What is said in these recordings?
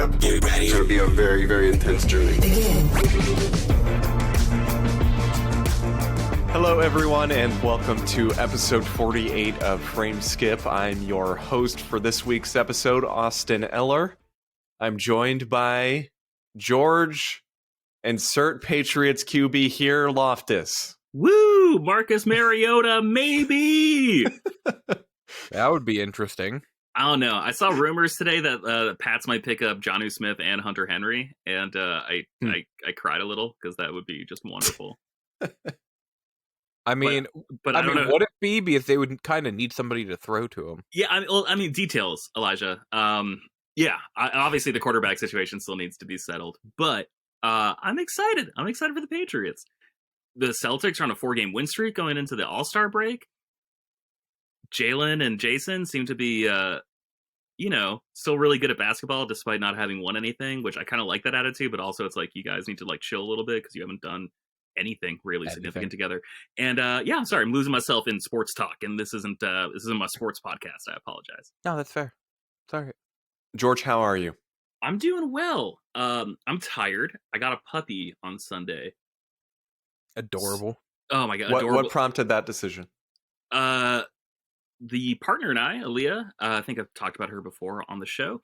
up. Get ready. It's going to be a very, very intense journey. Begin. Hello, everyone, and welcome to episode 48 of Frame Skip. I'm your host for this week's episode, Austin Eller. I'm joined by George, insert Patriots QB here, Loftus. Woo! Marcus Mariota, maybe! That would be interesting. I don't know. I saw rumors today that the Pats might pick up Jonnu Smith and Hunter Henry, and I cried a little because that would be just wonderful. I mean, but I don't know. Would it be because they would kind of need somebody to throw to him? Yeah, I mean details, Elijah. Obviously the quarterback situation still needs to be settled, but I'm excited. I'm excited for the Patriots. The Celtics are on a 4-game win streak going into the All-Star break. Jalen and Jason seem to be, still really good at basketball despite not having won anything, which I kind of like that attitude, but also it's like you guys need to like chill a little bit because you haven't done anything really significant together. And I'm sorry, I'm losing myself in sports talk, and this isn't my sports podcast. I apologize. No, that's fair. Sorry. George, how are you? I'm doing well. I'm tired. I got a puppy on Sunday. Adorable. Oh my god! What prompted that decision? The partner and I, Aaliyah, I think I've talked about her before on the show.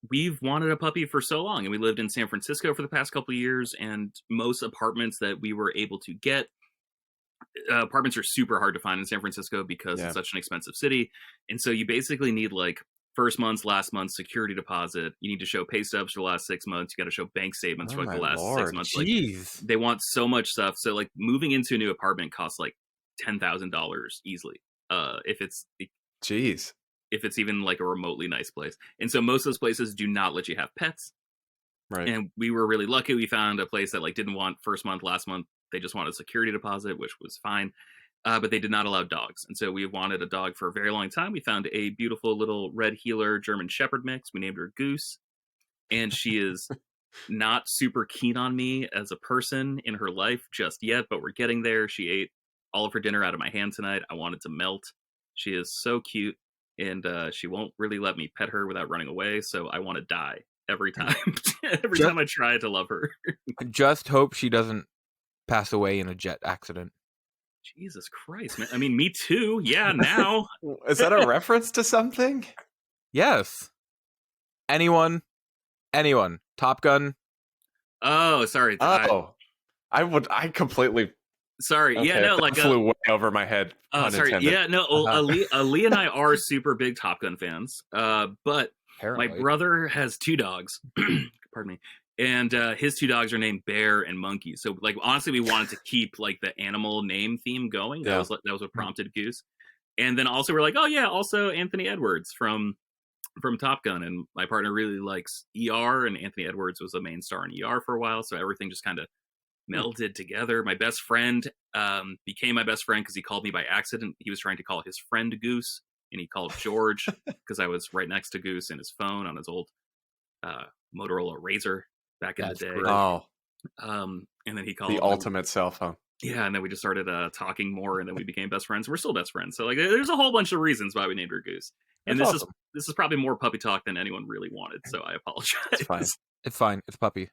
We've wanted a puppy for so long, and we lived in San Francisco for the past couple of years, and most apartments that we were able to get, apartments are super hard to find in San Francisco because it's such an expensive city, and so you basically need like first month's, last month's security deposit. You need to show pay stubs for the last 6 months. You got to show bank statements for like the last 6 months. Jeez. Like, they want so much stuff. So like moving into a new apartment costs like $10,000 easily. If it's even like a remotely nice place. And so most of those places do not let you have pets. Right. And we were really lucky. We found a place that like didn't want first month, last month. They just wanted a security deposit, which was fine. But they did not allow dogs. And so we wanted a dog for a very long time. We found a beautiful little red heeler German Shepherd mix. We named her Goose. And she is not super keen on me as a person in her life just yet, but we're getting there. She ate all of her dinner out of my hand tonight. I wanted to melt. She is so cute, and she won't really let me pet her without running away, so I want to die every time. Every time I try to love her. Just hope she doesn't pass away in a jet accident. Jesus Christ, man. I mean, me too. Yeah, now. Is that a reference to something? Yes. Anyone. Top Gun. Oh, sorry. I completely... Sorry, okay, yeah, no, like flew way over my head. Oh, sorry, yeah, no. Ali and I are super big Top Gun fans. But Apparently. my brother has 2 dogs. Pardon me. And his 2 dogs are named Bear and Monkey. So, like, honestly, we wanted to keep like the animal name theme going. That was what prompted Goose. And then also we're like, oh yeah, also Anthony Edwards from Top Gun. And my partner really likes ER, and Anthony Edwards was the main star in ER for a while. So everything just kind of melded together. My best friend became my best friend because he called me by accident. He was trying to call his friend Goose, and he called George because I was right next to Goose in his phone on his old Motorola Razor back in the day. Great. Oh, and then he called the ultimate cell phone. Yeah, and then we just started talking more, and then we became best friends. We're still best friends. So like, there's a whole bunch of reasons why we named her Goose. And That's this awesome. is probably more puppy talk than anyone really wanted. So I apologize. It's fine. It's fine. It's a puppy.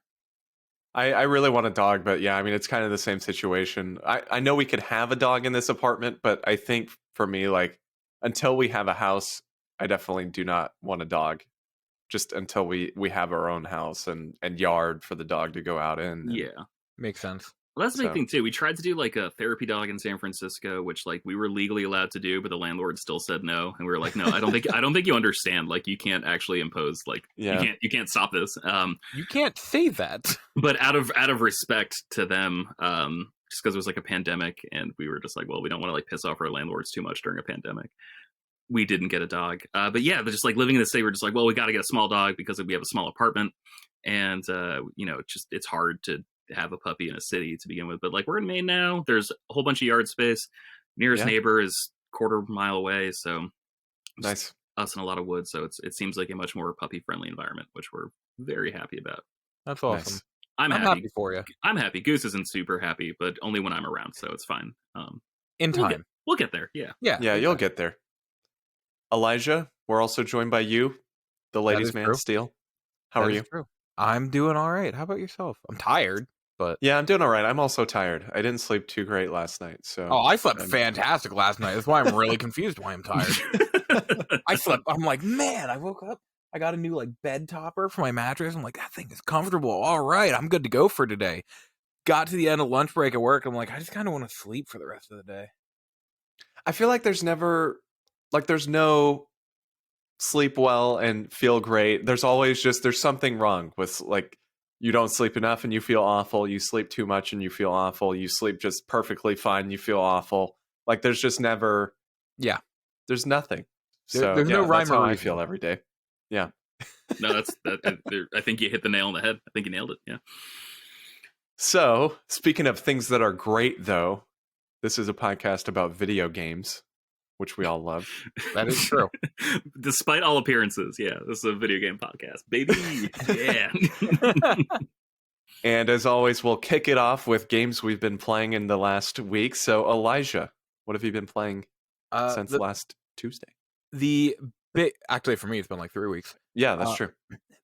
I really want a dog, but yeah, I mean, it's kind of the same situation. I know we could have a dog in this apartment, but I think for me, like, until we have a house, I definitely do not want a dog. Just until we have our own house and yard for the dog to go out in. Yeah. Makes sense. Well, that's the big thing too. We tried to do like a therapy dog in San Francisco, which like we were legally allowed to do, but the landlord still said no, and we were like, no, I don't think you understand. Like, you can't actually impose you can't stop this. You can't say that. But out of respect to them, just because it was like a pandemic, and we were just like, well, we don't want to like piss off our landlords too much during a pandemic. We didn't get a dog, but yeah, just like living in the city, we're just like, well, we got to get a small dog because we have a small apartment, and it's hard to have a puppy in a city to begin with. But like, we're in Maine now. There's a whole bunch of yard space. Nearest neighbor is quarter mile away, so nice. Us and a lot of woods, so it seems like a much more puppy friendly environment, which we're very happy about. That's awesome. Nice. I'm happy for you. I'm happy. Goose isn't super happy, but only when I'm around, so it's fine. In time. We'll get there. Yeah. You'll get there. Elijah, we're also joined by you, the ladies' man, true. Steele. How That are is you? true. I'm doing all right. How about yourself? I'm tired, but Yeah, I'm doing all right. I'm also tired. I didn't sleep too great last night, so I slept I'm- fantastic last night. That's why I'm really confused why I'm tired. I'm like, man, I woke up. I got a new like bed topper for my mattress. I'm like, that thing is comfortable. All right, I'm good to go for today. Got to the end of lunch break at work. I'm like, I just kind of want to sleep for the rest of the day. I feel like there's no sleep well and feel great. There's always there's something wrong with like you don't sleep enough and you feel awful. You sleep too much and you feel awful. You sleep just perfectly fine, you feel awful. Like there's just never there's nothing. So there's no rhyme that's or how I reason. feel every day. Yeah. No, I think you hit the nail on the head. I think you nailed it. Yeah. So, speaking of things that are great though, this is a podcast about video games, which we all love. That is true. Despite all appearances, yeah, this is a video game podcast, baby. Yeah. And as always, we'll kick it off with games we've been playing in the last week. So, Elijah, what have you been playing since last Tuesday? Actually, for me, it's been like 3 weeks. Yeah, that's true.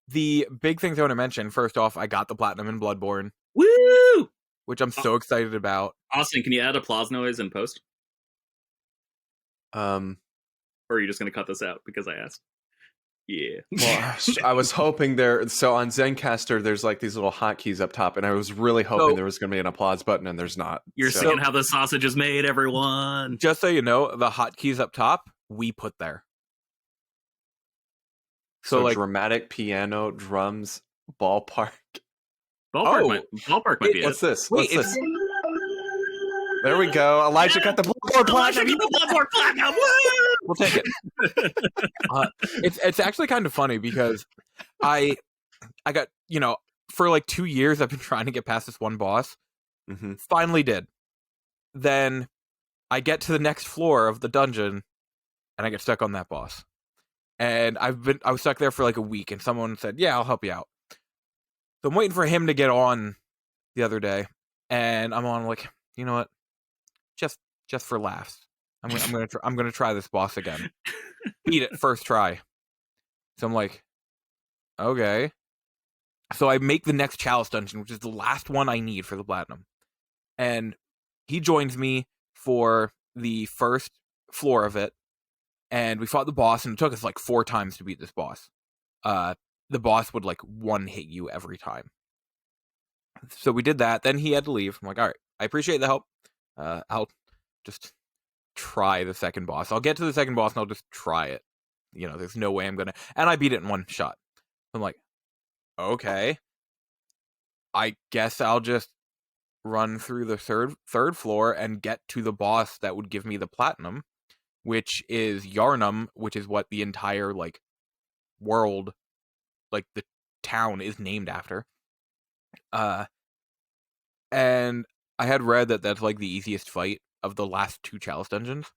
The big things I want to mention, first off, I got the platinum in Bloodborne, Woo! which I'm so excited about. Austin, can you add applause noise in post? Or are you just going to cut this out because I asked? Yeah. Well, I was hoping so on Zencaster, there's like these little hotkeys up top, and I was really hoping there was going to be an applause button, and there's not. You're seeing how the sausage is made, everyone. Just so you know, the hotkeys up top, we put there. So like dramatic piano, drums, ballpark. Ballpark might be What's it. this? What's this? There we go. Elijah got the Bloodborne platinum. We'll take it. It's actually kind of funny because I got, for like 2 years I've been trying to get past this one boss. Mm-hmm. Finally did. Then I get to the next floor of the dungeon and I get stuck on that boss. And I was stuck there for like a week, and someone said, "Yeah, I'll help you out." So I'm waiting for him to get on the other day, and I'm on like, you know what? Just for laughs, I'm gonna try this boss again. Beat it first try. So I'm like, okay. So I make the next chalice dungeon, which is the last one I need for the platinum, and he joins me for the first floor of it. And we fought the boss, and it took us like 4 times to beat this boss. The boss would like one hit you every time. So we did that. Then he had to leave. I'm like, all right, I appreciate the help. I'll just try the second boss. I'll get to the second boss, and I'll just try it. There's no way I'm gonna. And I beat it in one shot. I'm like, okay. I guess I'll just run through the third floor and get to the boss that would give me the platinum, which is Yarnum, which is what the entire like world, like the town, is named after. And I had read that that's like the easiest fight of the last 2 chalice dungeons.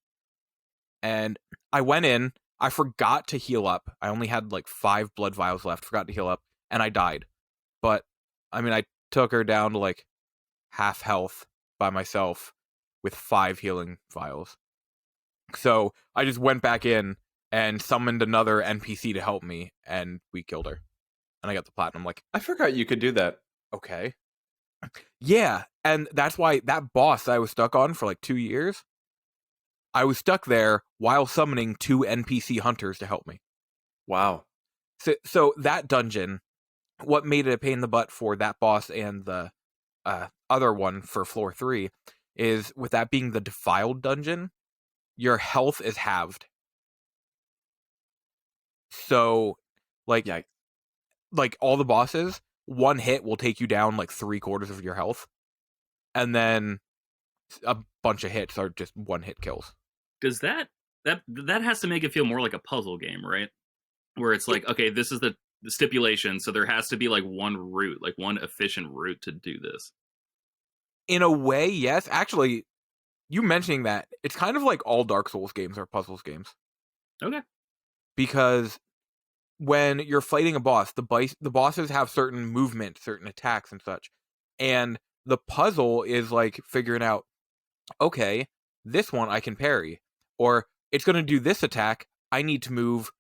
And I went in, I forgot to heal up. I only had like 5 blood vials left, forgot to heal up, and I died. But I mean, I took her down to like half health by myself with 5 healing vials. So I just went back in and summoned another NPC to help me, and we killed her. And I got the platinum. Like, I forgot you could do that. Okay. Yeah, and that's why that boss I was stuck on for like 2 years, I was stuck there while summoning 2 NPC hunters to help me. Wow. So that dungeon, what made it a pain in the butt for that boss and the other one for floor 3 is with that being the defiled dungeon, your health is halved. So, like all the bosses, one hit will take you down like 3/4 of your health, and then a bunch of hits are just one hit kills. Does that has to make it feel more like a puzzle game, right? Where it's like, okay, this is the stipulation, so there has to be like one route, like one efficient route to do this. In a way, yes. Actually, you mentioning that, it's kind of like all Dark Souls games are puzzles games. Okay. Because when you're fighting a boss, the bosses have certain movement, certain attacks and such. And the puzzle is like figuring out, okay, this one I can parry. Or it's going to do this attack, I need to move,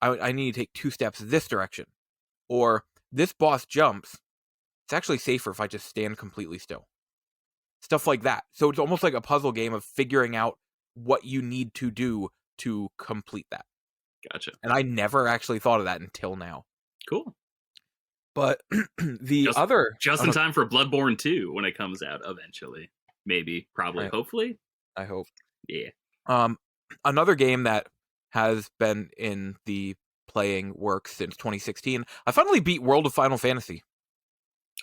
I need to take 2 steps this direction. Or this boss jumps. It's actually safer if I just stand completely still. Stuff like that. So it's almost like a puzzle game of figuring out what you need to do to complete that. Gotcha. And I never actually thought of that until now. Cool. But just in time for Bloodborne 2 when it comes out eventually. Maybe, probably, hopefully. I hope. Yeah. Another game that has been in the playing works since 2016. I finally beat World of Final Fantasy.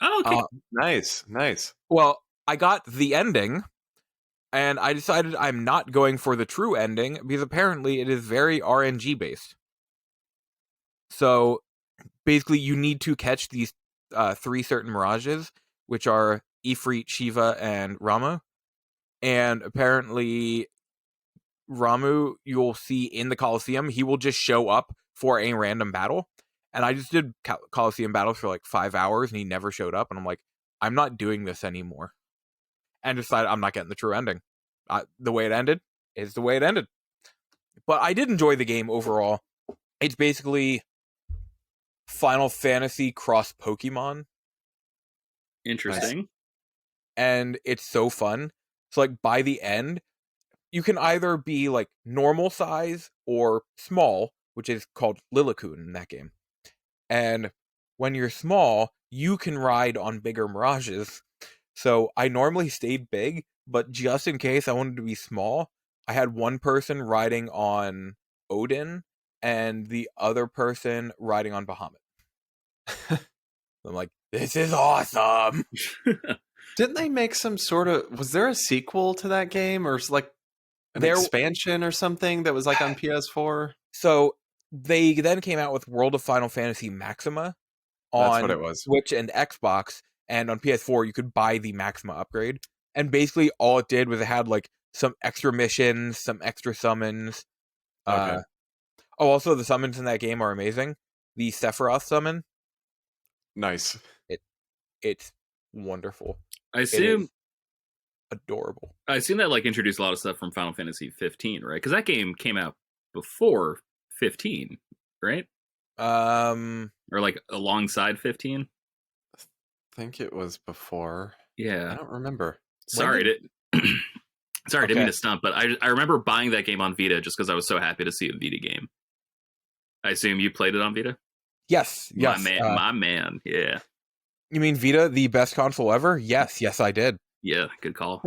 Oh, okay. Nice. Well, I got the ending, and I decided I'm not going for the true ending because apparently it is very RNG based. So basically, you need to catch these 3 certain mirages, which are Ifrit, Shiva, and Ramuh. And apparently, Ramuh, you'll see in the Colosseum, he will just show up for a random battle. And I just did Colosseum battles for like 5 hours, and he never showed up. And I'm like, I'm not doing this anymore. And decided I'm not getting the true ending. The way it ended is the way it ended. But I did enjoy the game overall. It's basically Final Fantasy cross Pokemon. Interesting. And it's so fun. So like by the end, you can either be like normal size or small, which is called Lilikun in that game. And when you're small, you can ride on bigger mirages. So I normally stayed big, but just in case I wanted to be small, I had one person riding on Odin and the other person riding on Bahamut. I'm like, this is awesome. Didn't they make some sort of... Was there a sequel to that game? Or like an expansion or something that was like on PS4? So they then came out with World of Final Fantasy Maxima on Switch and Xbox. And on PS4, you could buy the Maxima upgrade. And basically, all it did was it had like some extra missions, some extra summons. Okay. Also, the summons in that game are amazing. The Sephiroth summon. Nice. It's wonderful. I assume adorable. I assume that like introduced a lot of stuff from Final Fantasy 15, right? Because that game came out before 15, right? Or like alongside 15. I think it was before. Yeah, I don't remember. Sorry, didn't mean to stump, but I remember buying that game on Vita just because I was so happy to see a Vita game. I assume you played it on Vita? Yes. My man. Yeah. You mean Vita, the best console ever? Yes, I did. Yeah, good call.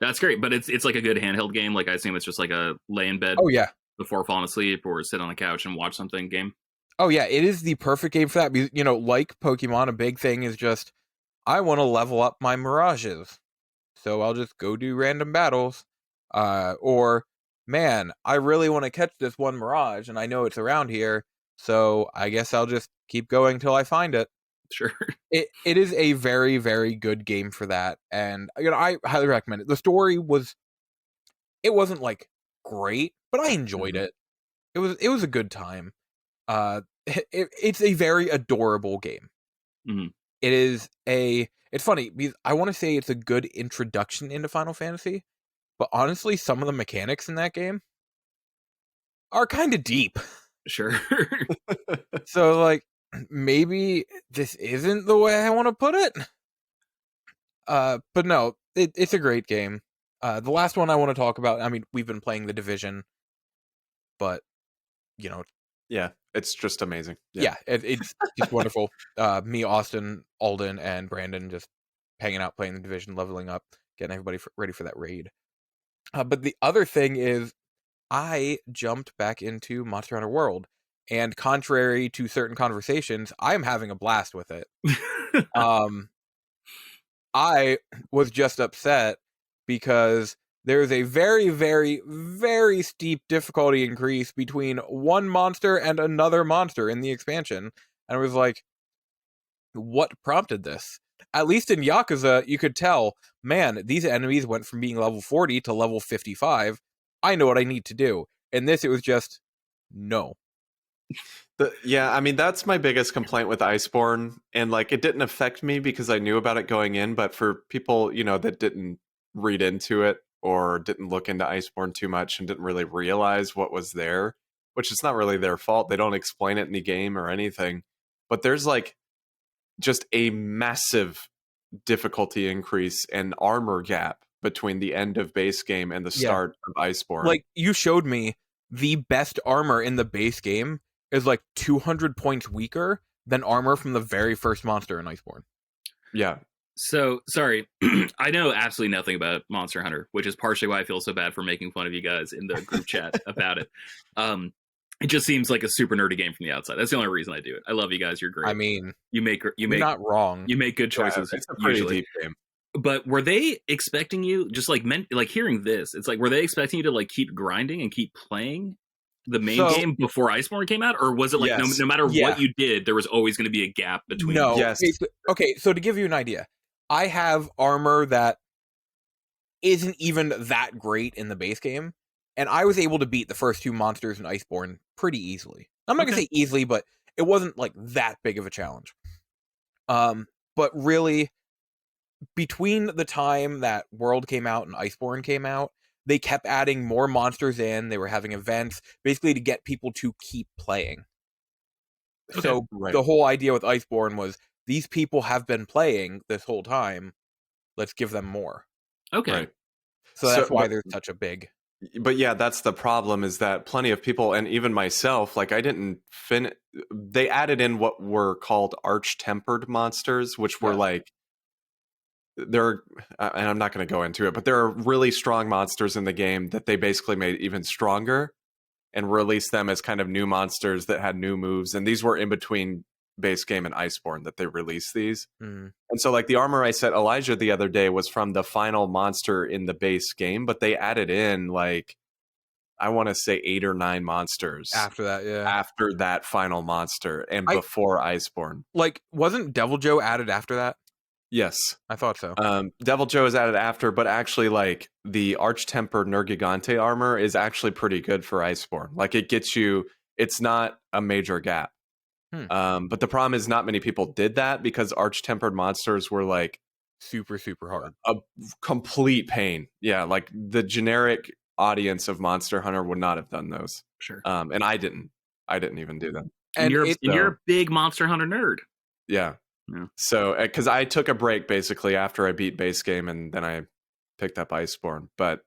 That's great, but it's like a good handheld game. Like I assume it's just like a lay in bed. Oh yeah. Before falling asleep or sit on the couch and watch something game. Oh yeah, it is the perfect game for that. Because, you know, like Pokemon, a big thing is just I want to level up my mirages, so I'll just go do random battles. Or man, I really want to catch this one mirage, and I know it's around here, so I guess I'll just keep going till I find it. Sure. It is a very, very good game for that, and you know, I highly recommend it. The story wasn't like great, but I enjoyed it. It was a good time. It's a very adorable game. Mm-hmm. It's funny because I want to say it's a good introduction into Final Fantasy, but honestly, some of the mechanics in that game are kind of deep. Sure. So like, maybe this isn't the way I want to put it. But no, it's a great game. The last one I want to talk about, I mean, we've been playing The Division, but you know, yeah, it's just amazing. Yeah, it's just wonderful. Me, Austin, Alden, and Brandon just hanging out, playing The Division, leveling up, getting everybody ready for that raid. But the other thing is, I jumped back into Monster Hunter World, and contrary to certain conversations, I'm having a blast with it. I was just upset because there's a very, very, very steep difficulty increase between one monster and another monster in the expansion. And I was like, what prompted this? At least in Yakuza, you could tell, man, these enemies went from being level 40 to level 55. I know what I need to do. In this, it was just, no. Yeah, I mean, that's my biggest complaint with Iceborne. And like, it didn't affect me because I knew about it going in. But for people, you know, that didn't read into it, or didn't look into Iceborne too much and didn't really realize what was there, which is not really their fault. They don't explain it in the game or anything. but there's like just a massive difficulty increase and armor gap between the end of base game and the start of Iceborne. Like, you showed me the best armor in the base game is like 200 points weaker than armor from the very first monster in Iceborne. Yeah. So, sorry, I know absolutely nothing about Monster Hunter, which is partially why I feel so bad for making fun of you guys in the group chat about it. It just seems like a super nerdy game from the outside. That's the only reason I do it. I love you guys. You're great. I mean, you make not wrong. You make good choices. It's a pretty usually. deep game. But were they expecting you just like hearing this? It's like, were they expecting you to like keep grinding and keep playing the main game before Iceborne came out, or was it like no matter what you did, there was always going to be a gap between? No. Yes. Okay, so to give you an idea, I have armor that isn't even that great in the base game, and I was able to beat the first 2 monsters in Iceborne pretty easily. I'm not gonna say easily, but it wasn't like that big of a challenge. But really, between the time that World came out and Iceborne came out, they kept adding more monsters in. They were having events, basically to get people to keep playing. So the whole idea with Iceborne was, these people have been playing this whole time. Let's give them more. Okay. Right. So that's why there's such a big... But yeah, that's the problem, is that plenty of people, and even myself, like I didn't they added in what were called arch-tempered monsters, which were like, and I'm not going to go into it, but there are really strong monsters in the game that they basically made even stronger and released them as kind of new monsters that had new moves. And these were in between base game and Iceborne that they released these. And so like the armor I set Elijah the other day was from the final monster in the base game, but they added in like, I want to say 8 or 9 monsters after that. After that final monster and before Iceborne. Like, wasn't Devil Joe added after that? Yes. I thought so. Devil Joe is added after, but actually like the Arch-Tempered Nergigante armor is actually pretty good for Iceborne. Like it gets you, it's not a major gap. But the problem is not many people did that because Arch-Tempered monsters were like super hard. A complete pain. Yeah, like the generic audience of Monster Hunter would not have done those. Sure. And I didn't even do them. And you're a big Monster Hunter nerd. Yeah. So, because I took a break basically after I beat base game, and then I picked up Iceborne. But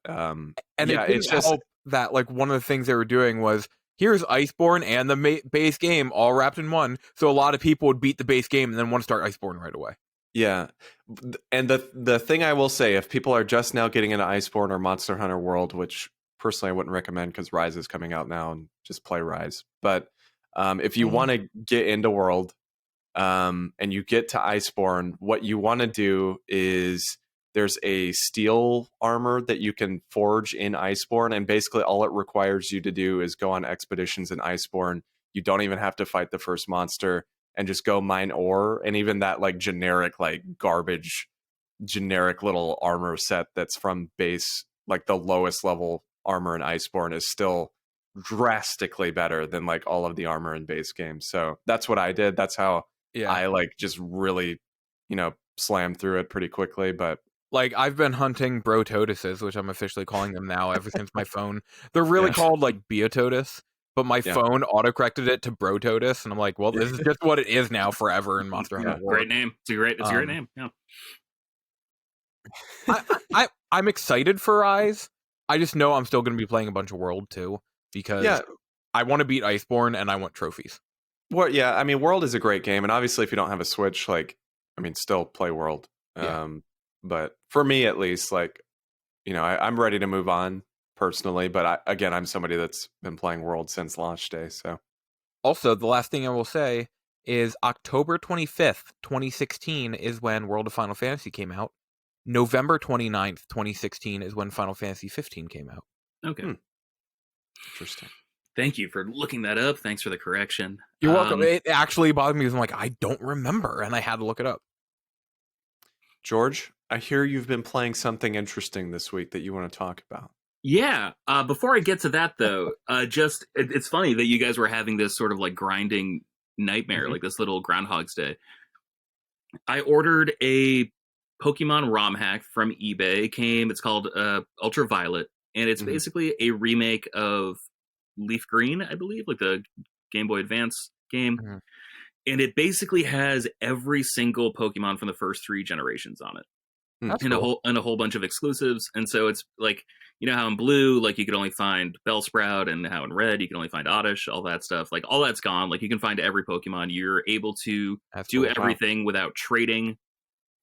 it's just help that like one of the things they were doing was, here's Iceborne and the base game all wrapped in one. So a lot of people would beat the base game and then want to start Iceborne right away. Yeah. And the thing I will say, if people are just now getting into Iceborne or Monster Hunter World, which personally I wouldn't recommend because Rise is coming out now, and just play Rise. But if you want to get into World, and you get to Iceborne, what you want to do is there's a steel armor that you can forge in Iceborne, and basically all it requires you to do is go on expeditions in Iceborne. You don't even have to fight the first monster, and just go mine ore. And even that like generic, like garbage, generic little armor set that's from base, like the lowest level armor in Iceborne, is still drastically better than like all of the armor in base games. So that's what I did. That's how I like just really, slammed through it pretty quickly. But like I've been hunting Brototuses, which I'm officially calling them now ever since my phone. They're really called like Beototus, but my phone autocorrected it to Brototus, and I'm like, well, this is just what it is now forever in Monster Hunter World. Great name. It's a great name. Yeah. I'm excited for Rise. I just know I'm still going to be playing a bunch of World too, because I want to beat Iceborne and I want trophies. Well, yeah, I mean, World is a great game, and obviously, if you don't have a Switch, still play World. But for me, at least, I'm ready to move on personally. But I'm somebody that's been playing World since launch day. So, also, the last thing I will say is October 25th, 2016 is when World of Final Fantasy came out. November 29th, 2016 is when Final Fantasy 15 came out. Okay. Interesting. Thank you for looking that up. Thanks for the correction. You're welcome. It actually bothered me because I'm like, I don't remember, and I had to look it up. George, I hear you've been playing something interesting this week that you want to talk about. Yeah. Before I get to that, though, it's funny that you guys were having this sort of like grinding nightmare, like this little Groundhog's Day. I ordered a Pokemon ROM hack from eBay. It's called Ultraviolet, and it's basically a remake of Leaf Green, I believe, like the Game Boy Advance game. and it basically has every single Pokemon from the first 3 generations on it. That's And cool. a whole bunch of exclusives. And so it's like, you know how in blue, like you could only find Bellsprout, and how in red you can only find Oddish, all that stuff. Like all that's gone. Like you can find every Pokemon. You're able to That's do cool. everything without trading.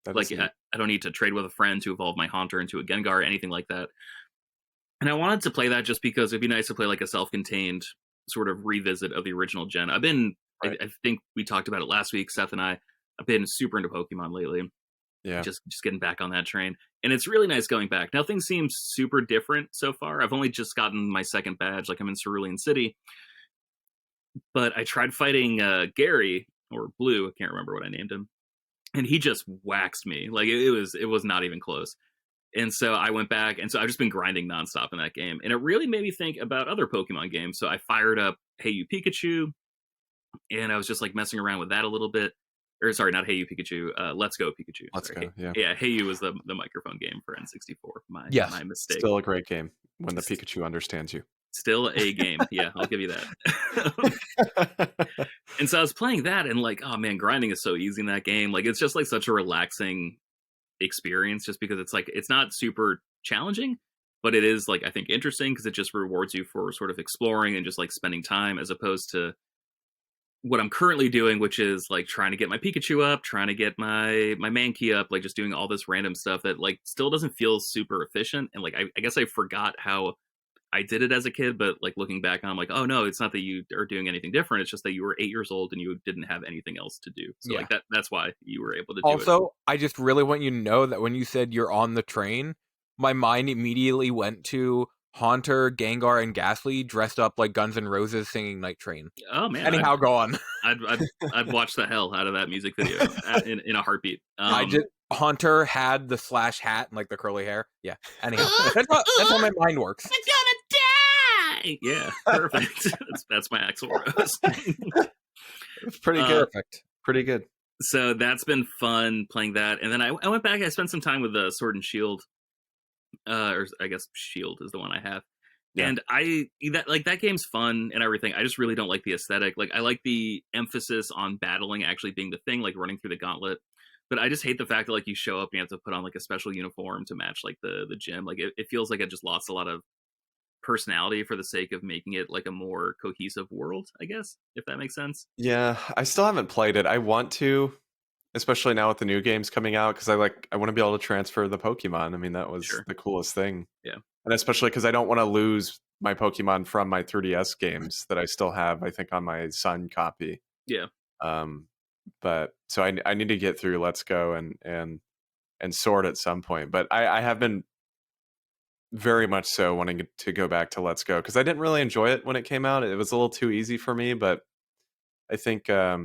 That Like is neat. I don't need to trade with a friend to evolve my Haunter into a Gengar, anything like that. And I wanted to play that just because it'd be nice to play like a self-contained sort of revisit of the original gen. Right. I think we talked about it last week, Seth and I've been super into Pokemon lately. Yeah. Just getting back on that train, and it's really nice going back. Nothing seems super different so far. I've only just gotten my second badge, like I'm in Cerulean City, but I tried fighting Gary, or Blue, I can't remember what I named him, and he just waxed me. Like it was not even close. And so I went back, and so I've just been grinding nonstop in that game, and it really made me think about other Pokemon games. So I fired up Hey You Pikachu, and I was just like messing around with that a little bit. Or sorry, not Hey You Pikachu. Let's Go Pikachu. Let's Sorry. Go. Yeah. Yeah, Hey You was the microphone game for N64. Yes. My mistake. Still a great game when the Pikachu understands you. Still a game. Yeah, I'll give you that. And so I was playing that, and like, oh man, grinding is so easy in that game. Like it's just like such a relaxing experience, just because it's like it's not super challenging, but it is like I think interesting because it just rewards you for sort of exploring and just like spending time, as opposed to what I'm currently doing, which is like trying to get my Pikachu up, trying to get my Mankey up, like just doing all this random stuff that like still doesn't feel super efficient. And like I guess I forgot how I did it as a kid, but like looking back on, I'm like, oh no, it's not that you are doing anything different. It's just that you were 8 years old and you didn't have anything else to do. So Yeah. like that's why you were able to do it. Also, I just really want you to know that when you said you're on the train, my mind immediately went to Haunter, Gengar, and Ghastly dressed up like Guns N' Roses singing Night Train. Oh man, Anyhow, go on. I'd watch the hell out of that music video in a heartbeat. Haunter had the slash hat and like the curly hair. Yeah. Anyhow, that's how my mind works. I'm gonna die. Yeah, perfect. that's my Axl Rose. It's pretty good. Perfect. Pretty good. So that's been fun playing that, and then I went back. I spent some time with the Sword and Shield, or I guess Shield is the one I have. Yeah. And that game's fun and everything. I just really don't like the aesthetic. Like I like the emphasis on battling actually being the thing, like running through the gauntlet. But I just hate the fact that like you show up and you have to put on like a special uniform to match like the gym. Like it feels like it just lost a lot of personality for the sake of making it like a more cohesive world, I guess, if that makes sense. Yeah, I still haven't played it. I want to, especially now with the new games coming out, because I want to be able to transfer the Pokemon. I mean, that was the coolest thing. Yeah. And especially because I don't want to lose my Pokemon from my 3DS games that I still have, I think, on my Sun copy. Yeah. But so I need to get through Let's Go and Sword at some point. But I have been very much so wanting to go back to Let's Go, because I didn't really enjoy it when it came out. It was a little too easy for me, but I think I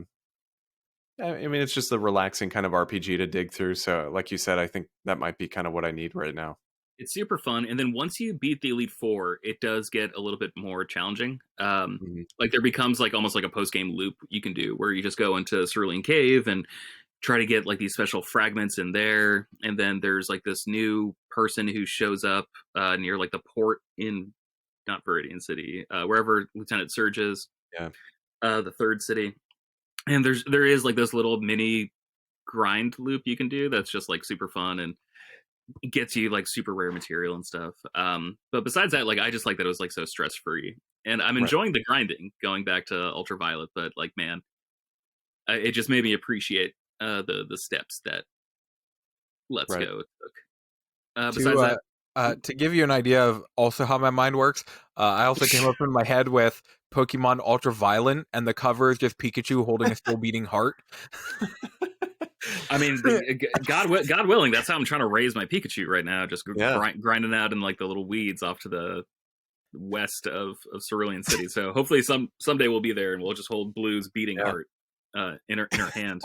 mean it's just a relaxing kind of RPG to dig through. So like you said, I think that might be kind of what I need right now. It's super fun, and then once you beat the Elite Four, it does get a little bit more challenging. Like there becomes like almost like a post-game loop you can do, where you just go into Cerulean Cave and try to get like these special fragments in there, and then there's like this new person who shows up near like the port in not Viridian City, wherever Lieutenant Surge is. Yeah, the third city, and there is like this little mini grind loop you can do that's just like super fun and gets you like super rare material and stuff. But besides that, like I just like that it was like so stress free, and I'm enjoying the grinding going back to Ultraviolet. But like man, it just made me appreciate the steps that Let's Go took. Besides that, to give you an idea of also how my mind works, I also came up in my head with Pokemon Ultraviolet, and the cover is just Pikachu holding a still beating heart. I mean, God willing, that's how I'm trying to raise my Pikachu right now. Just grinding out in like the little weeds off to the west of Cerulean City. So hopefully someday we'll be there and we'll just hold Blue's beating heart in her hand.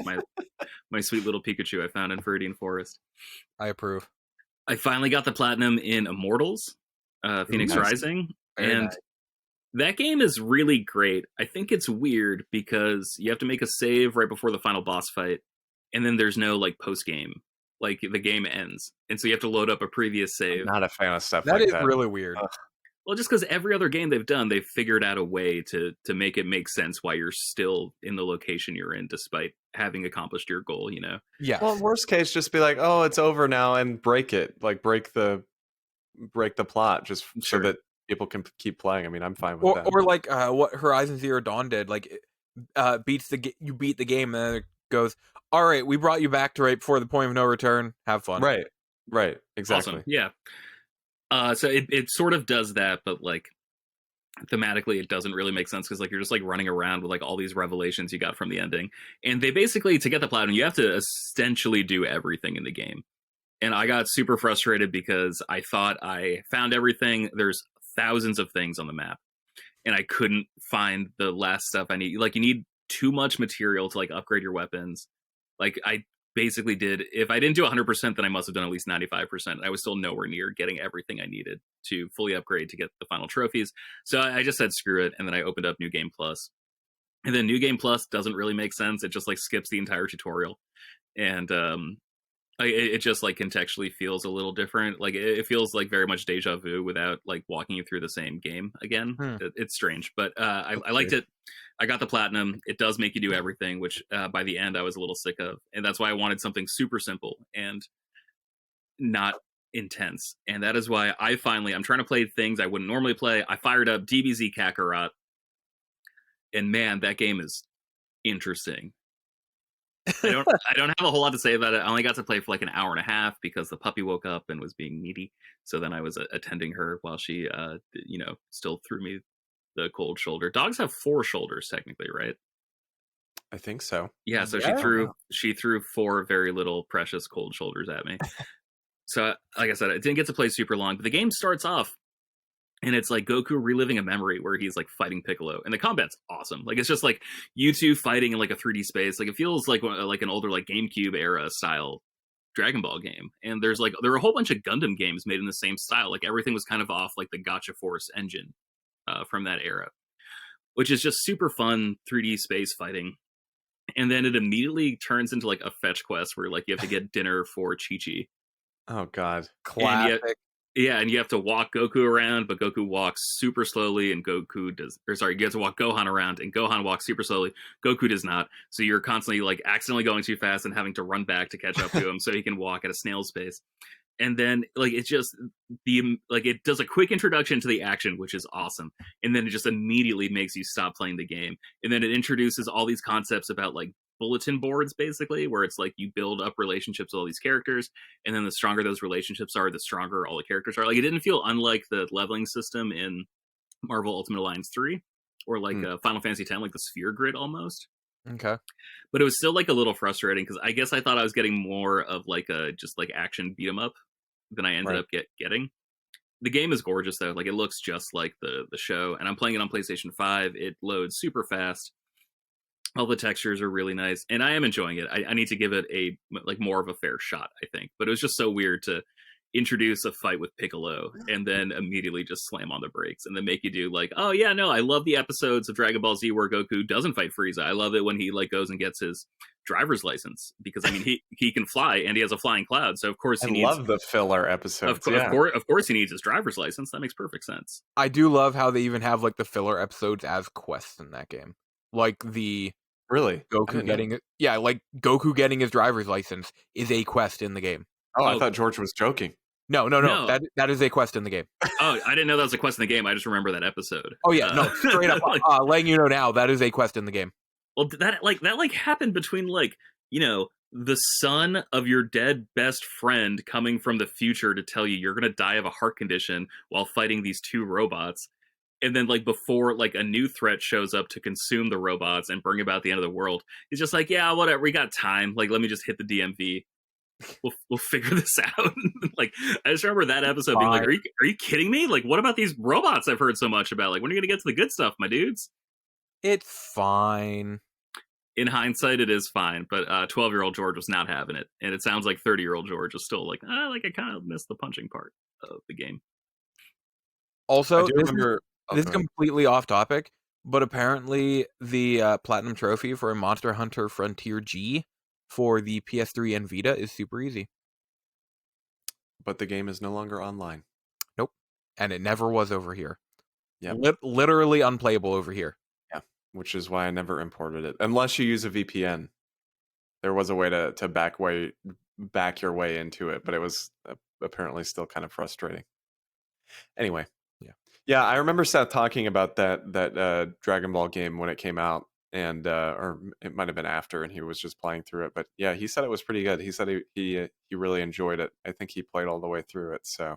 My sweet little Pikachu I found in Viridian Forest. I approve. I finally got the platinum in Immortals, Phoenix Rising, and that game is really great. I think it's weird because you have to make a save right before the final boss fight. And then there's no like post game, like the game ends, and so you have to load up a previous save. I'm not a fan of stuff that like is that. Really weird. Well, just because every other game they've done, they've figured out a way to make it make sense why you're still in the location you're in, despite having accomplished your goal. Yeah. Well, in worst case, just be like, oh, it's over now, and break it. Like break the plot, just Sure. so that people can keep playing. I mean, I'm fine with that. Or like what Horizon Zero Dawn did. Like you beat the game, and then it goes, all right, we brought you back to right before the point of no return. Have fun. Right. Exactly. Awesome. Yeah. So it sort of does that, but like thematically it doesn't really make sense because like you're just like running around with like all these revelations you got from the ending, and they basically, to get the platinum, you have to essentially do everything in the game. And I got super frustrated because I thought I found everything. There's thousands of things on the map, and I couldn't find the last stuff I need. Like, you need too much material to like upgrade your weapons. Like, I basically did, if I didn't do 100%, then I must have done at least 95%. I was still nowhere near getting everything I needed to fully upgrade to get the final trophies. So I just said screw it, and then I opened up New Game Plus. And then New Game Plus doesn't really make sense. It just like skips the entire tutorial, and it just like contextually feels a little different. Like it feels like very much deja vu without like walking you through the same game again. It's strange, but I liked it. I got the platinum. It does make you do everything, which by the end I was a little sick of, and that's why I wanted something super simple and not intense. And that is why I'm trying to play things I wouldn't normally play. I fired up DBZ Kakarot, and man, that game is interesting. I don't have a whole lot to say about it. I only got to play for like an hour and a half because the puppy woke up and was being needy. So then I was attending her while she, still threw me the cold shoulder. Dogs have 4 shoulders technically, right? I think so. Yeah. So she threw 4 very little precious cold shoulders at me. So like I said, I didn't get to play super long, but the game starts off and it's like Goku reliving a memory where he's like fighting Piccolo, and the combat's awesome. Like, it's just like you two fighting in like a 3D space. Like, it feels like an older like GameCube era style Dragon Ball game. And there are a whole bunch of Gundam games made in the same style. Like, everything was kind of off like the Gotcha Force engine from that era, which is just super fun 3D space fighting. And then it immediately turns into like a fetch quest where like you have to get dinner for Chi-Chi. Oh God, classic. And you have to walk Goku around, but Goku walks super slowly, and you have to walk Gohan around, and Gohan walks super slowly. Goku does not. So you're constantly like accidentally going too fast and having to run back to catch up to him so he can walk at a snail's pace. And then like it does a quick introduction to the action, which is awesome. And then it just immediately makes you stop playing the game. And then it introduces all these concepts about like bulletin boards, basically, where it's like you build up relationships with all these characters, and then the stronger those relationships are, the stronger all the characters are. Like, it didn't feel unlike the leveling system in Marvel Ultimate Alliance 3 or like Final Fantasy X, like the sphere grid almost. Okay. But it was still like a little frustrating because I guess I thought I was getting more of like a just like action beat 'em up than I ended up getting. The game is gorgeous though. Like, it looks just like the show, and I'm playing it on PlayStation 5. It loads super fast. All the textures are really nice, and I am enjoying it. I need to give it a more of a fair shot, I think. But it was just so weird to introduce a fight with Piccolo and then immediately just slam on the brakes and then make you do like, oh yeah, no, I love the episodes of Dragon Ball Z where Goku doesn't fight Frieza. I love it when he like goes and gets his driver's license, because I mean he can fly and he has a flying cloud, so of course I love the filler episodes. Of course he needs his driver's license. That makes perfect sense. I do love how they even have like the filler episodes as quests in that game. Like the really Goku Goku getting his driver's license is a quest in the game. Oh, I thought George was joking. No. That is a quest in the game. Oh, I didn't know that was a quest in the game. I just remember that episode. Oh yeah, no, straight up, letting you know now, that is a quest in the game. Well, that happened between the son of your dead best friend coming from the future to tell you you're gonna die of a heart condition while fighting these 2 robots. And then, like, before, like, a new threat shows up to consume the robots and bring about the end of the world, he's just like, yeah, whatever, we got time. Like, let me just hit the DMV. We'll figure this out. Like, I just remember that episode being like, are you kidding me? Like, what about these robots I've heard so much about? Like, when are you going to get to the good stuff, my dudes? It's fine. In hindsight, it is fine. But 12-year-old George was not having it. And it sounds like 30-year-old George is still like, I kind of missed the punching part of the game. Also, this is completely off topic, but apparently the Platinum Trophy for Monster Hunter Frontier G for the PS3 and Vita is super easy. But the game is no longer online. Nope. and it never was over here. Yeah, literally unplayable over here. Yeah, which is why I never imported it, unless you use a VPN. There was a way to back your way into it, but it was apparently still kind of frustrating. Anyway, yeah, I remember Seth talking about that Dragon Ball game when it came out, and or it might have been after, and he was just playing through it. But yeah, he said it was pretty good. He said he really enjoyed it. I think he played all the way through it. So,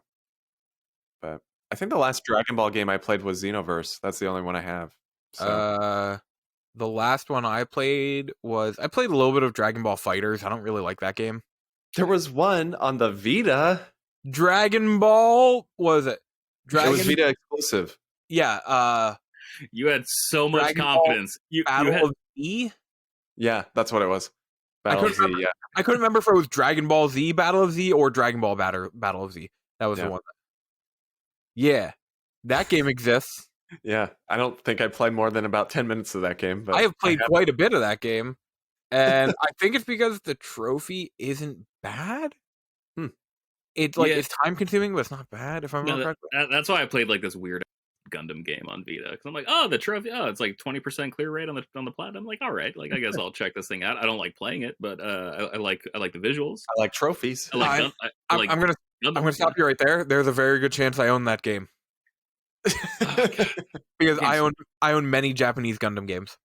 but I think the last Dragon Ball game I played was Xenoverse. That's the only one I have. So. The last one I played a little bit of Dragon Ball Fighters. I don't really like that game. There was one on the Vita. Dragon Ball, was it? It was Vita exclusive. Yeah. You had so much Dragon confidence. Battle of Z? Yeah, that's what it was. Battle of Z, yeah. I couldn't remember if it was Dragon Ball Z Battle of Z or Dragon Ball Battle of Z. That was the one. Yeah. That game exists. Yeah, I don't think I played more than about 10 minutes of that game. But I have played quite a bit of that game, and I think it's because the trophy isn't bad. It's like it's time consuming, but it's not bad. If I'm correct, that's why I played like this weird Gundam game on Vita, because I'm like, oh, the trophy, it's like 20% clear rate on the platinum. I'm like, all right, like I guess I'll check this thing out. I don't like playing it, but I like the visuals. I like trophies. I'm gonna stop you right there. There's a very good chance I own that game. Because I own many Japanese Gundam games.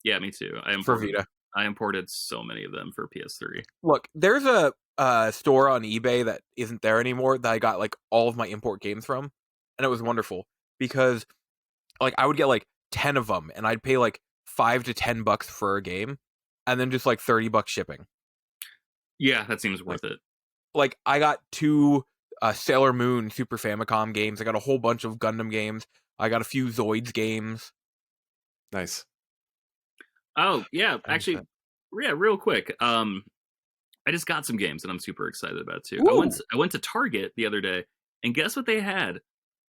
Yeah, me too. For Vita. I imported so many of them for PS3. Look, there's a store on eBay that isn't there anymore that I got like all of my import games from, and it was wonderful because like I would get like 10 of them, and I'd pay like $5 to $10 for a game, and then just like $30 shipping. Yeah, that seems worth it. Like I got 2 Sailor Moon Super Famicom games. I got a whole bunch of Gundam games. I got a few Zoids games. Nice. Oh, yeah. Actually, real quick. I just got some games that I'm super excited about, too. I went to Target the other day, and guess what they had?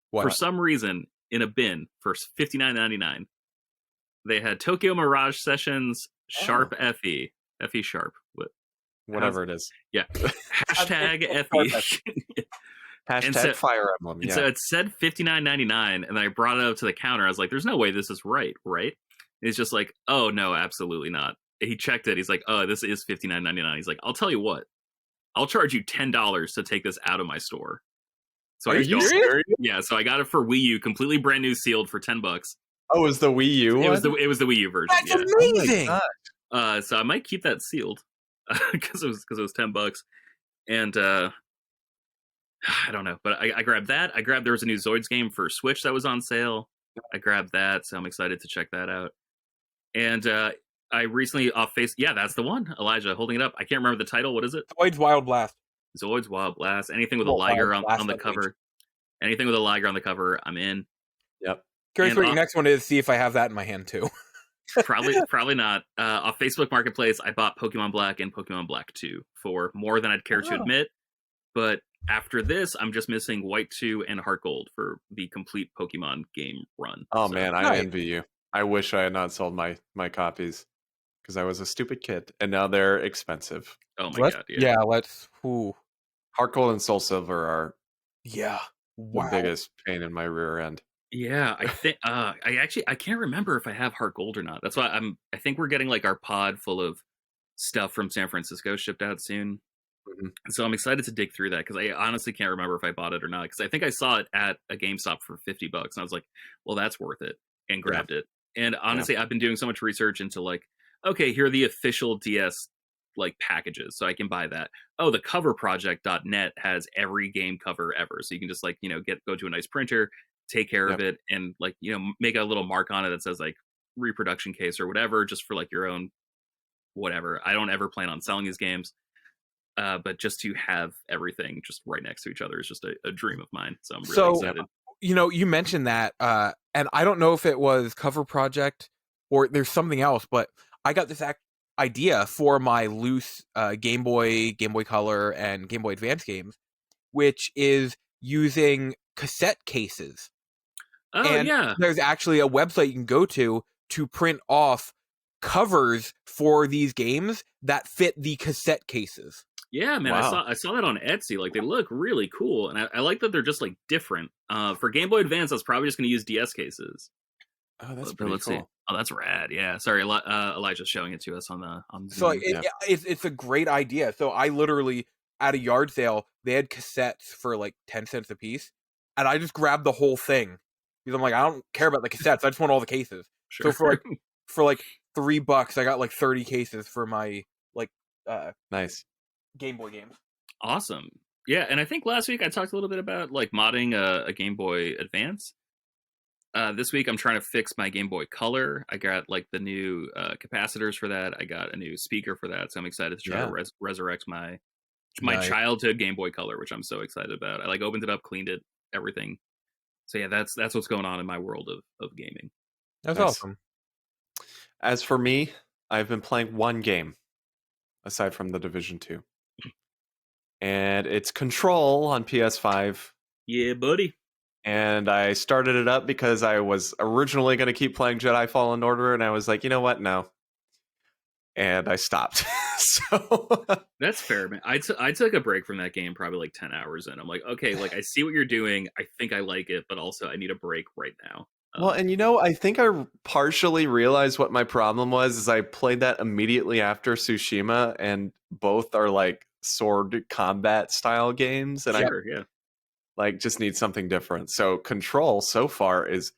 What? For some reason, in a bin for $59.99. They had Tokyo Mirage Sessions Sharp FE. FE Sharp. Whatever it is. Yeah. Hashtag FE. Hashtag Fire Emblem. And so it said $59.99, and then I brought it up to the counter. I was like, there's no way this is right? And he's just like, oh, no, absolutely not. He checked it. He's like, oh, this is $59.99. He's like, I'll tell you what. I'll charge you $10 to take this out of my store. So Are you serious? Yeah, so I got it for Wii U, completely brand new, sealed for $10. Oh, it was the Wii U one? It was the Wii U version. That's amazing! Oh so I might keep that sealed. Because it was $10, and I don't know, but I grabbed that. There was a new Zoids game for Switch that was on sale. I grabbed that, so I'm excited to check that out. And I recently that's the one. Elijah holding it up. I can't remember the title. What is it? Zoids Wild Blast. Zoids Wild Blast. Anything with a liger on the cover. Anything with a liger on the cover, I'm in. Yep. Curious what your next one is. See if I have that in my hand too. Probably not. Off Facebook Marketplace, I bought Pokemon Black and Pokemon Black 2 for more than I'd care to admit. But after this, I'm just missing White 2 and Heart Gold for the complete Pokemon game run. Oh, man, I envy you. I wish I had not sold my copies because I was a stupid kid, and now they're expensive. Oh, my God. Yeah, let's... Ooh. Heart Gold and Soul Silver are the biggest pain in my rear end. Yeah, I think I can't remember if I have Heart Gold or not. That's why I think we're getting like our pod full of stuff from San Francisco shipped out soon. Mm-hmm. So I'm excited to dig through that because I honestly can't remember if I bought it or not, because I think I saw it at a GameStop for $50 and I was like, well, that's worth it, and grabbed it. And honestly, I've been doing so much research into like, okay, here are the official DS like packages, so I can buy that. Oh, the coverproject.net has every game cover ever, so you can just like, go to a nice printer, take care of it, and like, make a little mark on it that says like reproduction case or whatever, just for like your own whatever. I don't ever plan on selling these games, but just to have everything just right next to each other is just a dream of mine. So I'm really excited. You mentioned that, and I don't know if it was Cover Project or there's something else, but I got this idea for my loose Game Boy Color, and Game Boy Advance games, which is using cassette cases. Oh, and yeah. There's actually a website you can go to print off covers for these games that fit the cassette cases. Yeah, man, Wow. I saw that on Etsy. Like, they look really cool, and I like that they're just like different. For Game Boy Advance, I was probably just going to use DS cases. Oh, that's But pretty let's see. cool. Oh, that's rad. Yeah, sorry, Elijah's showing it to us on So Zoom. it's a great idea. So I literally at a yard sale they had cassettes for like 10 cents a piece, and I just grabbed the whole thing because I'm like, I don't care about the cassettes. I just want all the cases. Sure. So for like $3, I got like 30 cases for my like Nice. Game Boy games. Awesome. Yeah, and I think last week I talked a little bit about like modding a Game Boy Advance. This week I'm trying to fix my Game Boy Color. I got like the new capacitors for that. I got a new speaker for that, so I'm excited to try to resurrect my childhood Game Boy Color, which I'm so excited about. I like opened it up, cleaned it, everything. So yeah, that's what's going on in my world of gaming. That's Nice. awesome. As for me, I've been playing one game aside from the Division 2. And it's Control on PS5. Yeah, buddy. And I started it up because I was originally going to keep playing Jedi Fallen Order, and I was like, you know what? No. And I stopped. So That's fair, man. I took a break from that game probably like 10 hours in. I'm like, okay, like I see what you're doing. I think I like it, but also I need a break right now. well, and you know, I think I partially realized what my problem was is I played that immediately after Tsushima, and both are like sword combat style games, and Sure, yeah. like just need something different. So Control so far is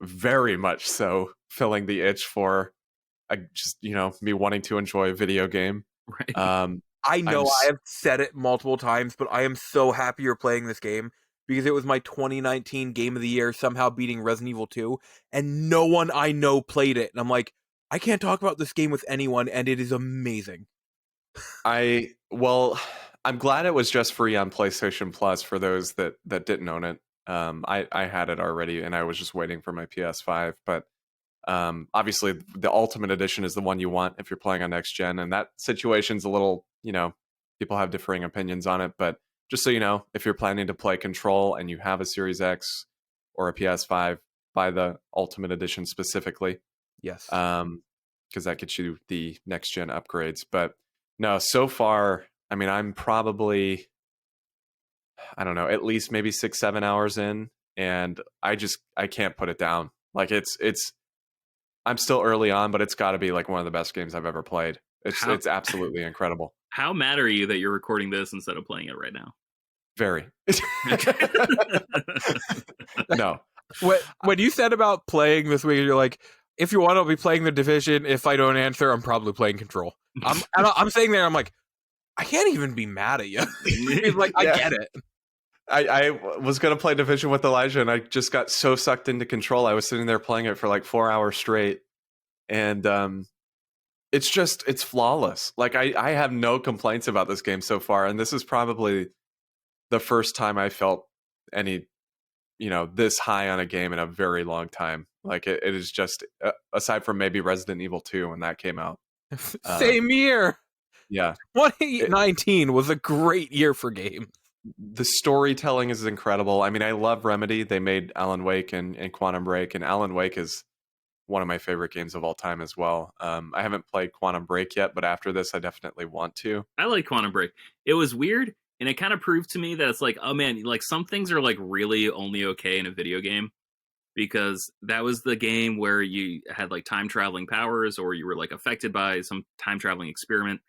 very much so filling the itch for just, you know, me wanting to enjoy a video game. Right. I know I have said it multiple times, but I am so happy you're playing this game because it was my 2019 Game of the Year, somehow beating Resident Evil 2, and no one I know played it. And I'm like, I can't talk about this game with anyone, and it is amazing. I'm glad it was just free on PlayStation Plus for those that didn't own it. I had it already, and I was just waiting for my PS5. But obviously, the Ultimate Edition is the one you want if you're playing on next gen, and that situation's a little, you know, people have differing opinions on it. But just so you know, if you're planning to play Control and you have a Series X or a PS5, buy the Ultimate Edition specifically. Yes. Because that gets you the next gen upgrades. But no, so far, I mean, I'm probably, I don't know, at least maybe 6-7 hours in, and I can't put it down. Like it's I'm still early on, but it's got to be like one of the best games I've ever played. It's absolutely incredible. How mad are you that you're recording this instead of playing it right now? Very. No. When you said about playing this week, you're like, if you want, I'll be playing the Division. If I don't answer, I'm probably playing Control. I'm sitting there, I'm like, I can't even be mad at you. He's like, I get it. I was going to play Division with Elijah, and I just got so sucked into Control. I was sitting there playing it for like 4 hours straight. And it's flawless. Like I have no complaints about this game so far. And this is probably the first time I felt any, you know, this high on a game in a very long time. Like it is just, aside from maybe Resident Evil 2 when that came out. Same year. Yeah. 2019 was a great year for games. The storytelling is incredible. I mean, I love Remedy. They made Alan Wake and Quantum Break, and Alan Wake is one of my favorite games of all time as well. I haven't played Quantum Break yet, but after this, I definitely want to. I like Quantum Break. It was weird, and it kind of proved to me that it's like, oh man, like some things are like really only okay in a video game, because that was the game where you had like time traveling powers, or you were like affected by some time traveling experiment,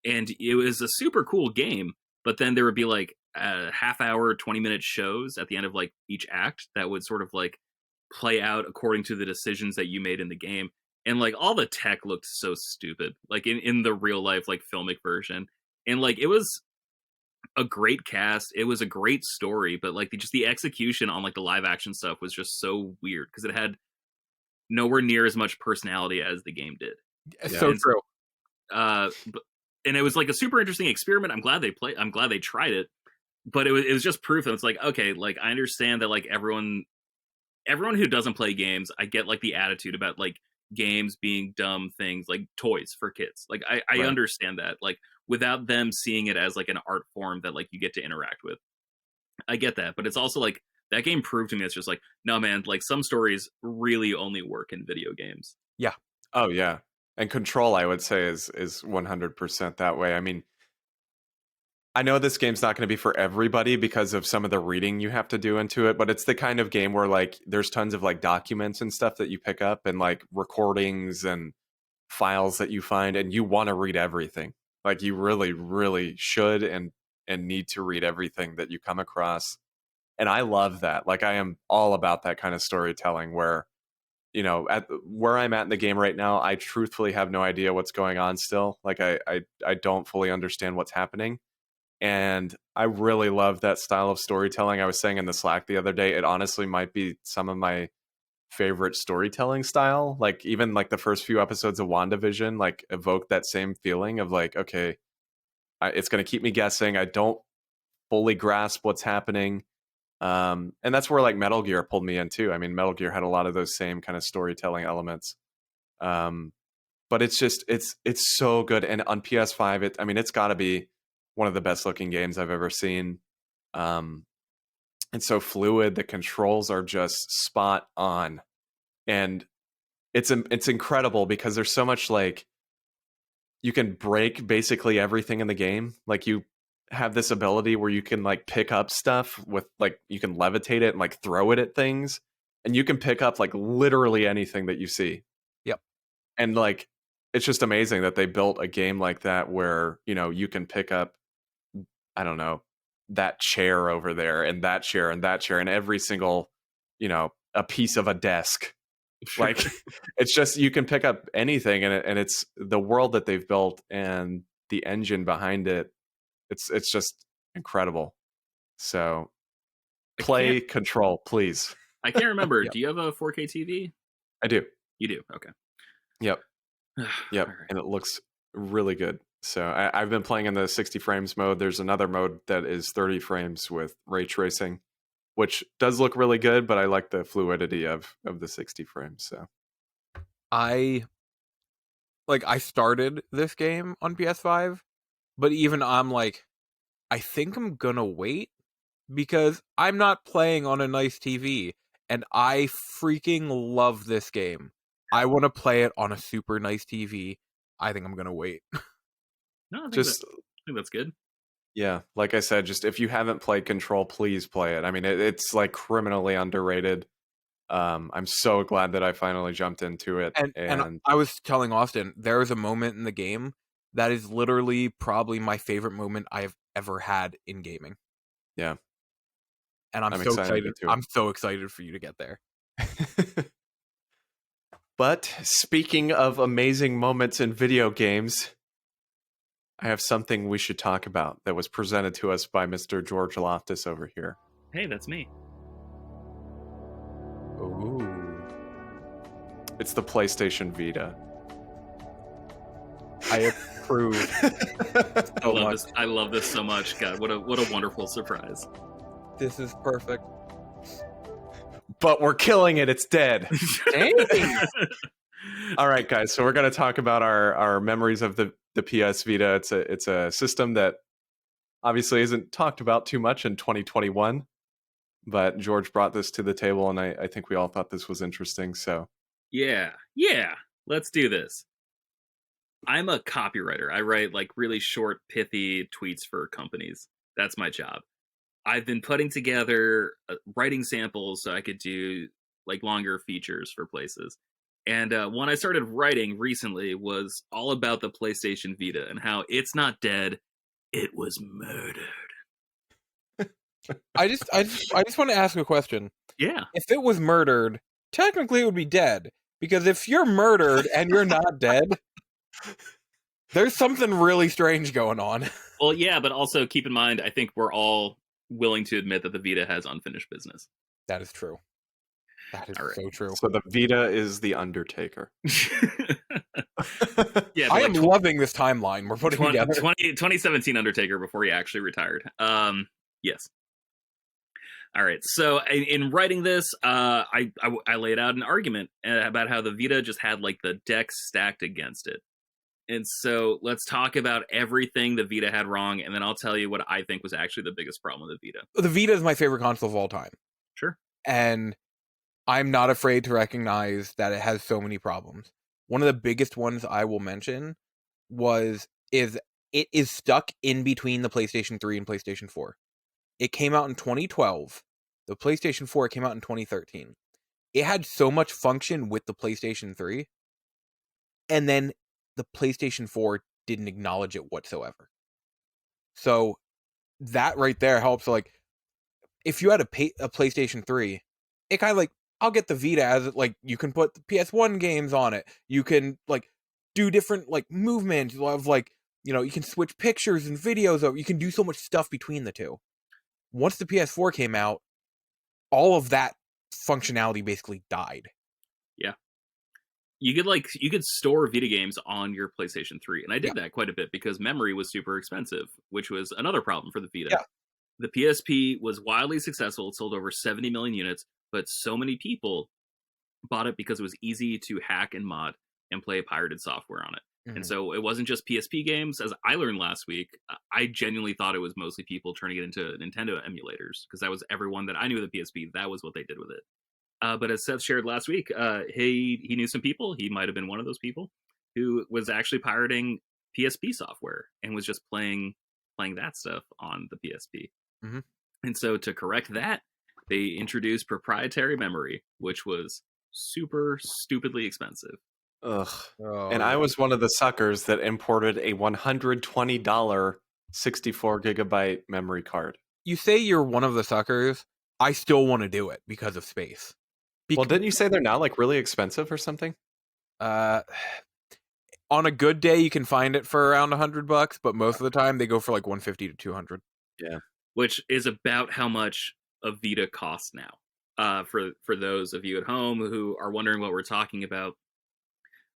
and it was a super cool game. But then there would be like half hour, 20-minute shows at the end of like each act that would sort of like play out according to the decisions that you made in the game. And like all the tech looked so stupid, like in the real life, like filmic version. And like, it was a great cast. It was a great story, but like just the execution on like the live action stuff was just so weird because it had nowhere near as much personality as the game did. So true. And it was like a super interesting experiment. I'm glad they tried it, but it was just proof that it's like, okay, like I understand that like everyone who doesn't play games, I get like the attitude about like games being dumb things, like toys for kids. Like I Right. understand that, like without them seeing it as like an art form that like you get to interact with. I get that, but it's also like that game proved to me it's just like, no man, like some stories really only work in video games. Yeah. Oh yeah. And Control, I would say, is 100% that way. I mean, I know this game's not going to be for everybody because of some of the reading you have to do into it, but it's the kind of game where like there's tons of like documents and stuff that you pick up and like recordings and files that you find, and you want to read everything. Like you really, really should and need to read everything that you come across. And I love that. Like I am all about that kind of storytelling where, you know, at where I'm at in the game right now, I truthfully have no idea what's going on still. Like I don't fully understand what's happening. And I really love that style of storytelling. I was saying in the Slack the other day, it honestly might be some of my favorite storytelling style. Like even like the first few episodes of WandaVision, like evoke that same feeling of like, okay, it's going to keep me guessing. I don't fully grasp what's happening. And that's where like Metal Gear pulled me in too. I mean, Metal Gear had a lot of those same kind of storytelling elements. But it's just, it's so good. And on PS5, I mean, it's gotta be one of the best looking games I've ever seen. And so fluid, the controls are just spot on. And it's incredible because there's so much like, you can break basically everything in the game. Like you have this ability where you can like pick up stuff with like, you can levitate it and like throw it at things, and you can pick up like literally anything that you see. Yep. And like, it's just amazing that they built a game like that where, you know, you can pick up, I don't know, that chair over there and that chair and that chair and every single, you know, a piece of a desk. Like it's just, you can pick up anything, and it's the world that they've built and the engine behind it. It's just incredible. So play Control, please. I can't remember. Yep. Do you have a 4K TV? I do. You do. Okay. Yep. Yep. All right. And it looks really good. So I've been playing in the 60 frames mode. There's another mode that is 30 frames with ray tracing, which does look really good, but I like the fluidity of the 60 frames. So I started this game on PS5, but even I'm like, I think I'm gonna wait because I'm not playing on a nice TV, and I freaking love this game. I want to play it on a super nice TV. I think I'm gonna wait. No, I think that's good. Yeah, like I said, just if you haven't played Control, please play it. I mean, it's like criminally underrated. I'm so glad that I finally jumped into it. And I was telling Austin, there is a moment in the game that is literally probably my favorite moment I've ever had in gaming. Yeah. And I'm so excited. I'm so excited for you to get there. But speaking of amazing moments in video games, I have something we should talk about that was presented to us by Mr. George Loftus over here. Hey, that's me. Ooh. It's the PlayStation Vita. I approve. I love this so much. God, what a wonderful surprise. This is perfect. But we're killing it. It's dead. Dang. All right, guys. So we're going to talk about our memories of the PS Vita. It's a system that obviously isn't talked about too much in 2021. But George brought this to the table, and I think we all thought this was interesting. So Yeah, let's do this. I'm a copywriter. I write like really short, pithy tweets for companies. That's my job. I've been putting together writing samples so I could do like longer features for places. And one I started writing recently was all about the PlayStation Vita and how it's not dead, it was murdered. I just want to ask a question. Yeah. If it was murdered, technically it would be dead. Because if you're murdered and you're not dead, there's something really strange going on. Well, yeah, but also keep in mind, I think we're all willing to admit that the Vita has unfinished business. That is true. That is so true. So the Vita is the Undertaker. Yeah, I am loving this timeline we're putting together. 2017 Undertaker before he actually retired. Yes. All right. So in writing this, I laid out an argument about how the Vita just had like the deck stacked against it. And so let's talk about everything the Vita had wrong, and then I'll tell you what I think was actually the biggest problem with the Vita. The Vita is my favorite console of all time. Sure. And I'm not afraid to recognize that it has so many problems. One of the biggest ones I will mention is it is stuck in between the PlayStation 3 and PlayStation 4. It came out in 2012. The PlayStation 4 came out in 2013. It had so much function with the PlayStation 3, and then the PlayStation 4 didn't acknowledge it whatsoever. So that right there helps. Like, if you had a PlayStation 3, it kind of like, I'll get the Vita as like, you can put the PS1 games on it. You can like do different like movements of like, you know, you can switch pictures and videos of, you can do so much stuff between the two. Once the PS4 came out, all of that functionality basically died. Yeah. You could store Vita games on your PlayStation 3, and I did that quite a bit because memory was super expensive, which was another problem for the Vita. Yeah. The PSP was wildly successful. It sold over 70 million units, but so many people bought it because it was easy to hack and mod and play pirated software on it. Mm-hmm. And so it wasn't just PSP games. As I learned last week, I genuinely thought it was mostly people turning it into Nintendo emulators, because that was everyone that I knew with the PSP. That was what they did with it. But as Seth shared last week, he knew some people. He might have been one of those people who was actually pirating PSP software and was just playing that stuff on the PSP. Mm-hmm. And so to correct that, they introduced proprietary memory, which was super stupidly expensive. Ugh. Oh, and I was one of the suckers that imported a $120 64 gigabyte memory card. You say you're one of the suckers. I still want to do it because of space. Well, didn't you say they're now like really expensive or something? On a good day, you can find it for around $100, but most of the time they go for like $150 to $200. Yeah, which is about how much a Vita costs now. For those of you at home who are wondering what we're talking about,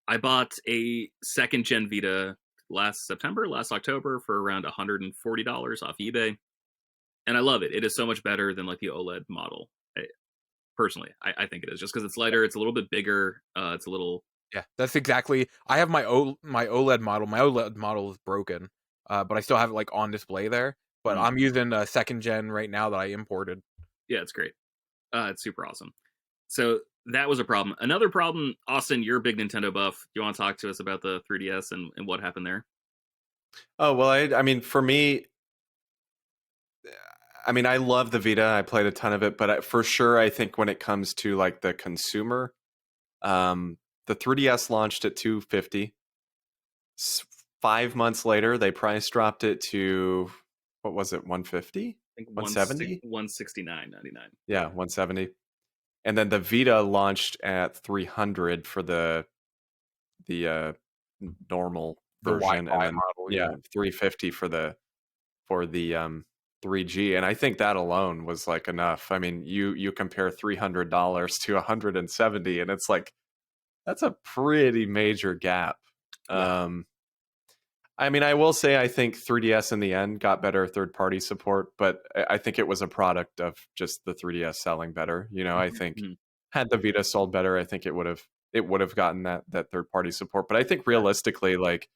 I bought a second gen Vita last October for around $140 off eBay, and I love it. It is so much better than like the OLED model. Personally, I think it is, just because it's lighter, it's a little bit bigger, it's a little... Yeah, that's exactly. I have my OLED model. My OLED model is broken, but I still have it like on display there. But I'm using a second gen right now that I imported. Yeah, it's great. It's super awesome. So that was a problem. Another problem, Austin, you're a big Nintendo buff. Do you want to talk to us about the 3DS and what happened there? Oh, well, I mean, for me, I mean, I love the Vita. I played a ton of it, but for sure, I think when it comes to like the consumer, the 3DS launched at $250. 5 months later, they price dropped it to, what was it, $150? I think $170? $169.99. Yeah, $170. And then the Vita launched at $300 for the normal version, and then model, yeah, $350 for the 3G. And I think that alone was like enough. I mean, you compare $300 to $170, and it's like, that's a pretty major gap. Yeah. I mean, I will say I think 3DS in the end got better third-party support, but I think it was a product of just the 3DS selling better. You know, I think had the Vita sold better, I think it would have gotten that third-party support. But I think realistically, like,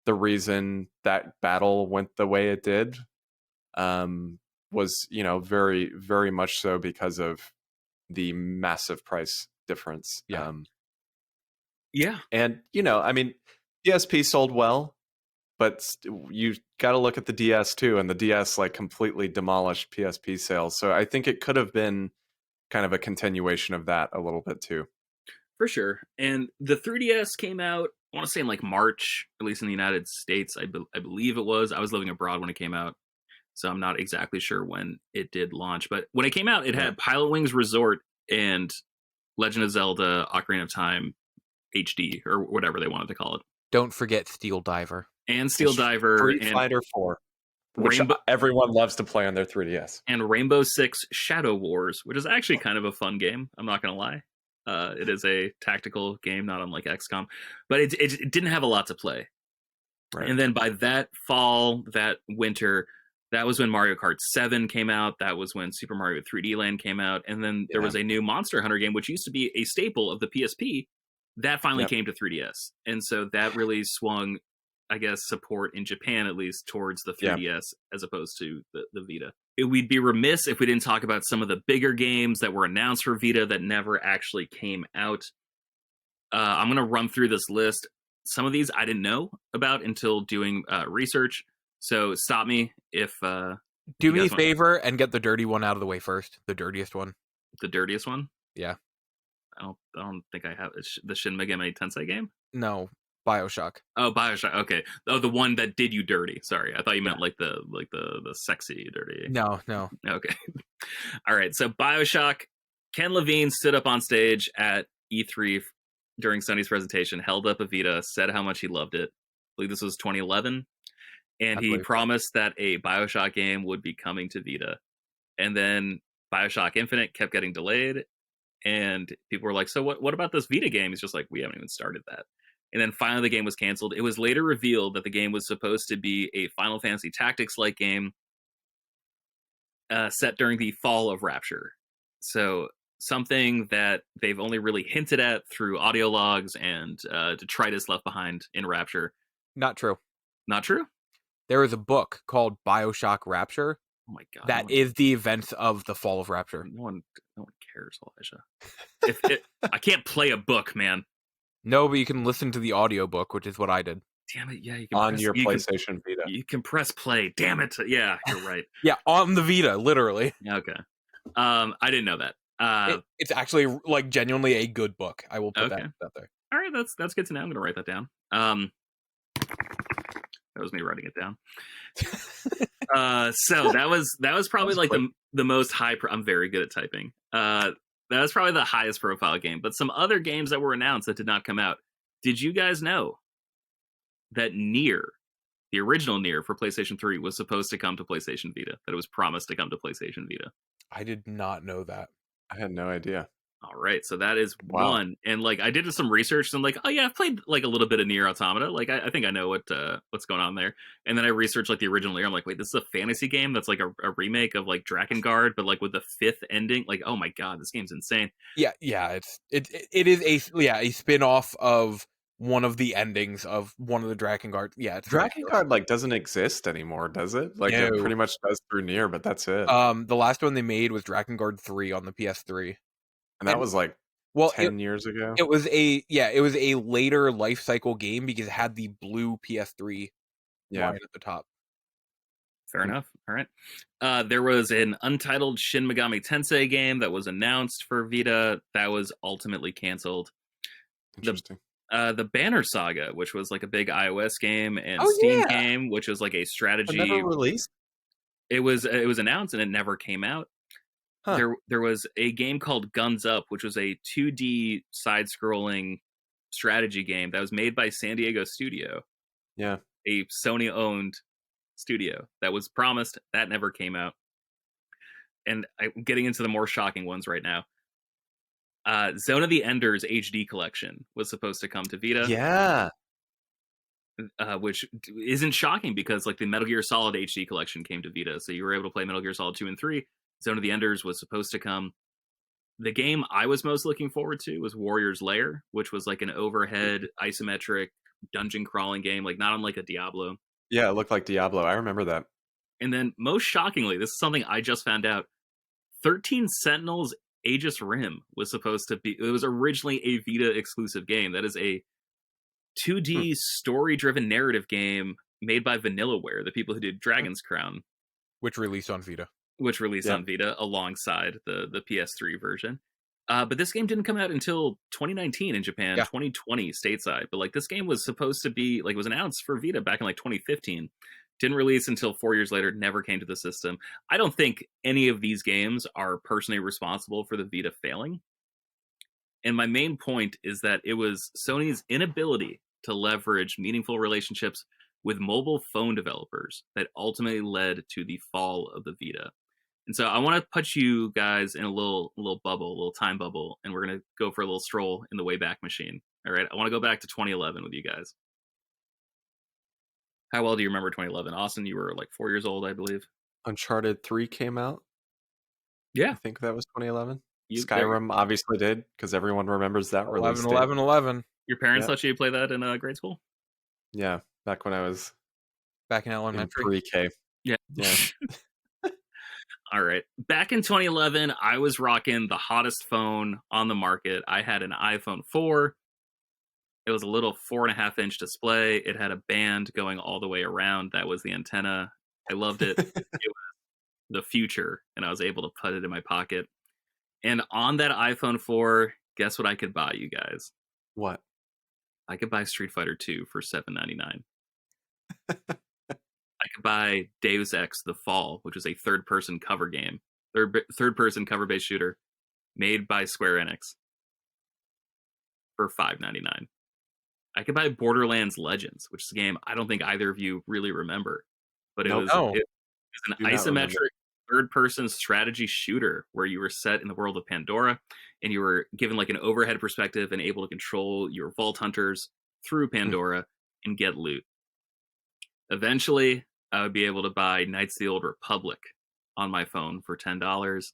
the reason that battle went the way it did was, you know, very, very much so because of the massive price difference. Yeah. Yeah. And, you know, I mean, PSP sold well, but you got to look at the DS too, and the DS like completely demolished PSP sales. So I think it could have been kind of a continuation of that a little bit too. For sure. And the 3DS came out, I want to say in like March, at least in the United States, I believe it was. I was living abroad when it came out, so I'm not exactly sure when it did launch. But when it came out, it had Pilot Wings Resort and Legend of Zelda Ocarina of Time HD, or whatever they wanted to call it. Don't forget Steel Diver. And Steel Diver. Street and Fighter 4. Which everyone loves to play on their 3DS. And Rainbow Six Shadow Wars, which is actually kind of a fun game. I'm not going to lie. It is a tactical game, not unlike XCOM. But it didn't have a lot to play. Right. And then by that fall, that winter, that was when Mario Kart 7 came out. That was when Super Mario 3D Land came out. And then there was a new Monster Hunter game, which used to be a staple of the PSP. That finally came to 3DS. And so that really swung, I guess, support in Japan, at least, towards the 3DS as opposed to the Vita. We'd be remiss if we didn't talk about some of the bigger games that were announced for Vita that never actually came out. I'm going to run through this list. some of these I didn't know about until doing research. So stop me if do me a favor and get the dirty one out of the way first. The dirtiest one. The dirtiest one. Yeah. I don't think I have the Shin Megami Tensei game. No, BioShock. Oh, BioShock. Okay. Oh, the one that did you dirty. Sorry, I thought you meant like the sexy dirty. No. Okay. All right. So BioShock. Ken Levine stood up on stage at E3 during Sony's presentation, held up a Vita, said how much he loved it. I believe this was 2011, and he promised that a BioShock game would be coming to Vita. And then BioShock Infinite kept getting delayed. And people were like, so what about this Vita game? He's just like, we haven't even started that. And then finally the game was canceled. It was later revealed that the game was supposed to be a Final Fantasy Tactics-like game set during the fall of Rapture. So something that they've only really hinted at through audio logs and detritus left behind in Rapture. Not true. Not true? There is a book called BioShock Rapture. Oh my god! That is the events of the fall of Rapture. No one cares, Elijah. I can't play a book, man. No, but you can listen to the audiobook, which is what I did. Damn it! Yeah, you can on your PlayStation Vita. You can press play. Damn it! Yeah, you're right. Yeah, on the Vita, literally. Okay. I didn't know that. It's actually like genuinely a good book. I will put that out there. All right, that's good to know. I'm gonna write that down. That was me writing it down. So that was probably like the most high. I'm very good at typing. That was probably the highest profile game. But some other games that were announced that did not come out. Did you guys know that Nier, the original Nier for PlayStation 3, was supposed to come to PlayStation Vita? That it was promised to come to PlayStation Vita. I did not know that. I had no idea. All right, so that is one. And like I did some research and I'm like, oh yeah, I've played like a little bit of Nier Automata. Like I think I know what's going on there. And then I researched like the original Nier. I'm like, wait, this is a fantasy game that's like a remake of like Drakengard, but like with the 5th ending. Like, oh my god, this game's insane. Yeah, it is a spin-off of one of the endings of one of the Drakengard. Yeah, Drakengard like doesn't exist anymore, does it? Like it pretty much does through Nier, but that's it. The last one they made was Drakengard 3 on the PS3. And that was like 10 years ago. It was a later life cycle game because it had the blue PS3 line at the top. Fair enough. All right. There was an untitled Shin Megami Tensei game that was announced for Vita that was ultimately canceled. Interesting. The Banner Saga, which was like a big iOS game and Steam game, which was like a strategy. But never released? It was announced and it never came out. Huh. There was a game called Guns Up, which was a 2D side-scrolling strategy game that was made by San Diego Studio. Yeah. A Sony-owned studio that was promised. That never came out. And I'm getting into the more shocking ones right now. Zone of the Enders HD collection was supposed to come to Vita. Yeah. Which isn't shocking because like the Metal Gear Solid HD collection came to Vita. So you were able to play Metal Gear Solid 2 and 3. Zone of the Enders was supposed to come. The game I was most looking forward to was Warrior's Lair, which was like an overhead isometric dungeon crawling game, like not unlike a Diablo. Yeah, it looked like Diablo. I remember that. And then most shockingly, this is something I just found out. 13 Sentinels Aegis Rim was supposed to be, it was originally a Vita exclusive game. That is a 2D story-driven narrative game made by Vanillaware, the people who did Dragon's Crown. Which released on Vita. On Vita alongside the PS3 version. But this game didn't come out until 2019 in Japan, 2020 stateside. But like this game was supposed to be, like, was announced for Vita back in like 2015. Didn't release until 4 years later, never came to the system. I don't think any of these games are personally responsible for the Vita failing. And my main point is that it was Sony's inability to leverage meaningful relationships with mobile phone developers that ultimately led to the fall of the Vita. And so I want to put you guys in a little bubble, a little time bubble, and we're going to go for a little stroll in the Wayback Machine. All right, I want to go back to 2011 with you guys. How well do you remember 2011? Austin, you were like 4 years old, I believe. Uncharted 3 came out. Yeah. I think that was 2011. Skyrim obviously did, because everyone remembers that release date. 11. Your parents let you play that in grade school? Yeah, back when I was back in elementary. Pre-K. Yeah. All right. Back in 2011, I was rocking the hottest phone on the market. I had an iPhone 4. It was a little 4.5-inch display. It had a band going all the way around. That was the antenna. I loved it. It was the future, and I was able to put it in my pocket. And on that iPhone 4, guess what I could buy, you guys? What? I could buy Street Fighter 2 for $7.99. I could buy Deus Ex: The Fall, which is a third-person cover game, third-person cover-based shooter made by Square Enix for $5.99. I could buy Borderlands Legends, which is a game I don't think either of you really remember, but it was an isometric third-person strategy shooter where you were set in the world of Pandora, and you were given like an overhead perspective and able to control your vault hunters through Pandora and get loot. Eventually, I would be able to buy Knights of the Old Republic on my phone for $10.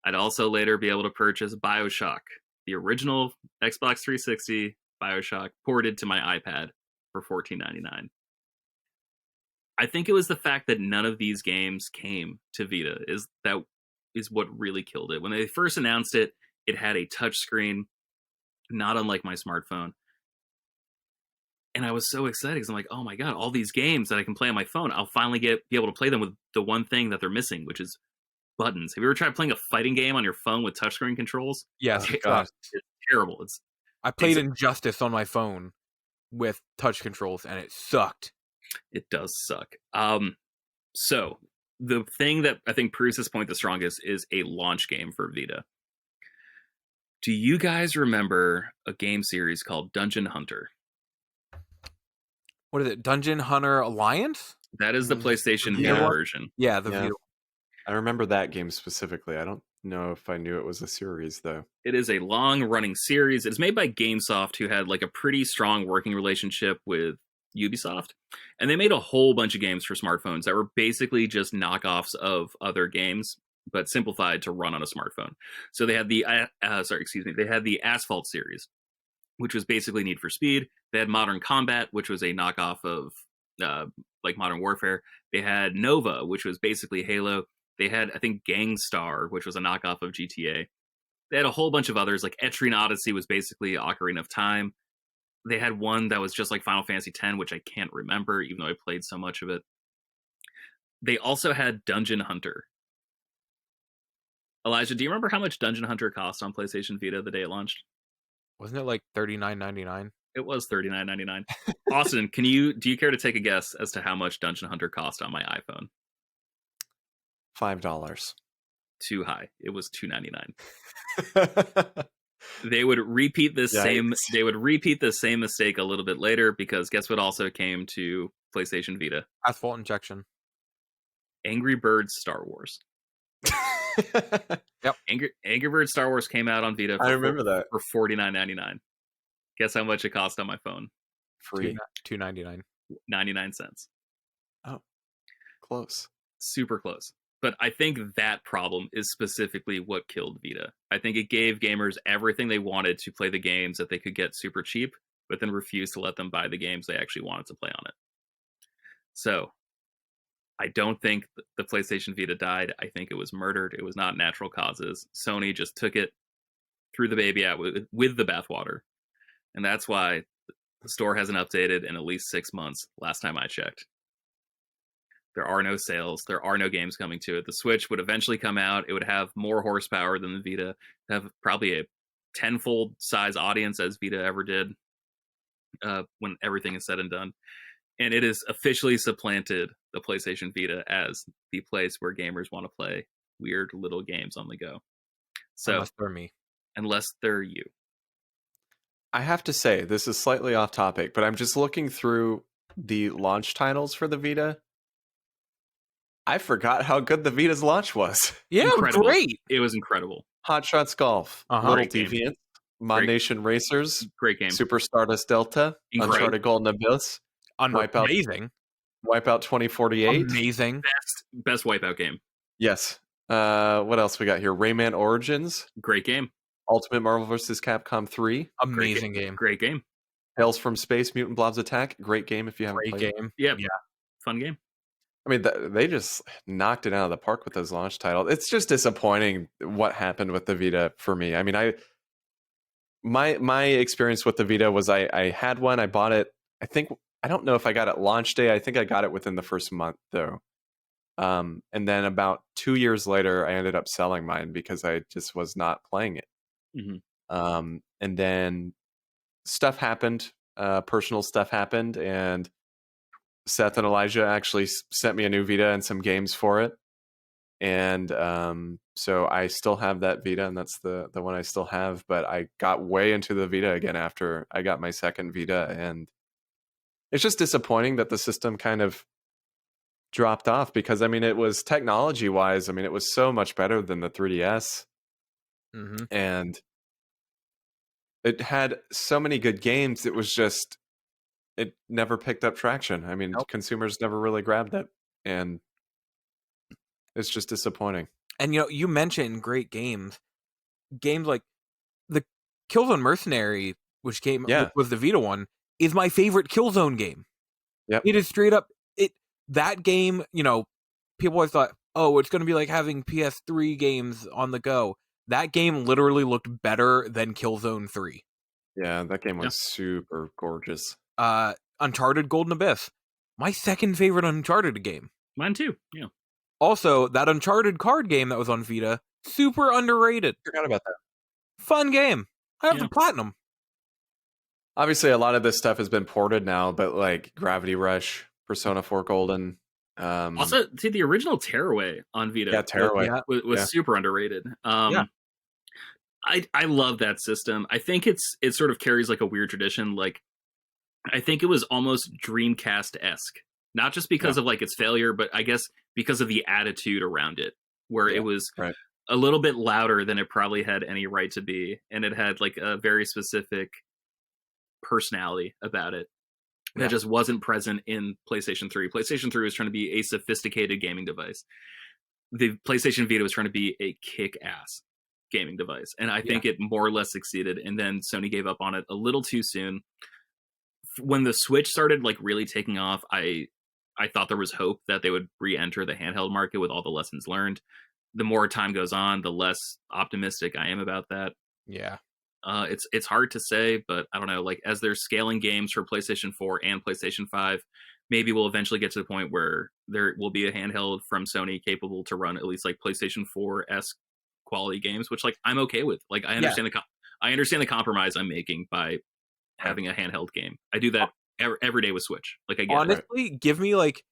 I'd also later be able to purchase BioShock, the original Xbox 360 BioShock, ported to my iPad for $14.99. I think it was the fact that none of these games came to Vita is what really killed it. When they first announced it, it had a touch screen, not unlike my smartphone. And I was so excited because I'm like, oh my God, all these games that I can play on my phone, I'll finally be able to play them with the one thing that they're missing, which is buttons. Have you ever tried playing a fighting game on your phone with touchscreen controls? Yes, God. It's terrible. I played Injustice on my phone with touch controls, and it sucked. It does suck. So the thing that I think proves this point the strongest is a launch game for Vita. Do you guys remember a game series called Dungeon Hunter? What is it? Dungeon Hunter Alliance? That is the PlayStation Vita version. Yeah, the Vita. I remember that game specifically. I don't know if I knew it was a series, though. It is a long-running series. It's made by GameSoft, who had like a pretty strong working relationship with Ubisoft. And they made a whole bunch of games for smartphones that were basically just knockoffs of other games, but simplified to run on a smartphone. So they had the they had the Asphalt series, which was basically Need for Speed. They had Modern Combat, which was a knockoff of like Modern Warfare. They had Nova, which was basically Halo. They had, I think, Gangstar, which was a knockoff of GTA. They had a whole bunch of others, like Etrian Odyssey was basically Ocarina of Time. They had one that was just like Final Fantasy X, which I can't remember, even though I played so much of it. They also had Dungeon Hunter. Elijah, do you remember how much Dungeon Hunter cost on PlayStation Vita the day it launched? Wasn't it like $39.99? It was $39.99. Austin, do you care to take a guess as to how much Dungeon Hunter cost on my iPhone? $5. Too high. It was $2.99. They would repeat this the same mistake a little bit later, because guess what also came to PlayStation Vita? Asphalt Injection. Angry Birds Star Wars. Yep. Angry Birds Star Wars came out on Vita I remember that. For $49.99. Guess how much it cost on my phone? Free. $2.99. 99 cents. Oh, close. Super close. But I think that problem is specifically what killed Vita. I think it gave gamers everything they wanted to play the games that they could get super cheap, but then refused to let them buy the games they actually wanted to play on it. So I don't think the PlayStation Vita died. I think it was murdered. It was not natural causes. Sony just took it, threw the baby out with the bathwater. And that's why the store hasn't updated in at least 6 months, last time I checked. There are no sales. There are no games coming to it. The Switch would eventually come out. It would have more horsepower than the Vita. Have probably a 10-fold size audience as Vita ever did when everything is said and done. And it has officially supplanted the PlayStation Vita as the place where gamers want to play weird little games on the go. So, unless they're me. Unless they're you. I have to say, this is slightly off topic, but I'm just looking through the launch titles for the Vita. I forgot how good the Vita's launch was. Yeah, Incredible. great. It was incredible. Hot Shots Golf, Little Great game. Deviant, Mod Great. Nation Racers, Great game. Super Stardust Delta, Incredible. Uncharted Golden Abyss, Wipeout. Amazing. Wipeout 2048. Amazing. Best Wipeout game. Yes. What else we got here? Rayman Origins, Great game. Ultimate Marvel vs. Capcom 3, Amazing game. Great game. Tales from Space, Mutant Blobs Attack. Great game if you haven't Great played it. game. Yeah. Yeah. Fun game. I mean, they just knocked it out of the park with those launch titles. It's just disappointing what happened with the Vita for me. I mean, my experience with the Vita was I had one. I bought it. I don't know if I got it launch day. I think I got it within the first month though. And then about 2 years later, I ended up selling mine because I just was not playing it. And then stuff happened, personal stuff happened, and Seth and Elijah actually sent me a new Vita and some games for it. And so I still have that Vita, and that's the one I still have. But I got way into the Vita again after I got my second Vita, and it's just disappointing that the system kind of dropped off because, I mean, it was technology-wise, I mean, it was so much better than the 3DS. And it had so many good games. It was just, it never picked up traction. I mean, consumers never really grabbed it, and it's just disappointing. And you mentioned great games like the Killzone Mercenary, which was the Vita one, is my favorite Killzone game. Yep. It is straight up that game. People always thought, oh, it's going to be like having PS3 games on the go. That game literally looked better than Killzone 3. Yeah, that game was super gorgeous. Uncharted Golden Abyss, my second favorite Uncharted game. Mine too. Yeah. Also, that Uncharted card game that was on Vita, super underrated. Forgot about that. Fun game. I have the platinum. Obviously, a lot of this stuff has been ported now, but like Gravity Rush, Persona 4 Golden. Also, see, the original Tearaway on Vita. Yeah, Tearaway was super underrated. I love that system. I think it sort of carries like a weird tradition. Like, I think it was almost Dreamcast-esque. Not just because of like its failure, but I guess because of the attitude around it, where it was a little bit louder than it probably had any right to be, and it had like a very specific personality about it that just wasn't present in PlayStation 3. PlayStation 3 was trying to be a sophisticated gaming device. The PlayStation Vita was trying to be a kick-ass gaming device, and I think it more or less succeeded, and then Sony gave up on it a little too soon. When the Switch started like really taking off, I thought there was hope that they would re-enter the handheld market with all the lessons learned. The more time goes on, the less optimistic I am about that. Yeah. It's hard to say, but I don't know, like as they're scaling games for PlayStation 4 and PlayStation 5, maybe we'll eventually get to the point where there will be a handheld from Sony capable to run at least like PlayStation 4-esque quality games, which like I'm okay with. Like I understand the compromise I'm making by having a handheld game. I do that every day with Switch. Like I get honestly, give me like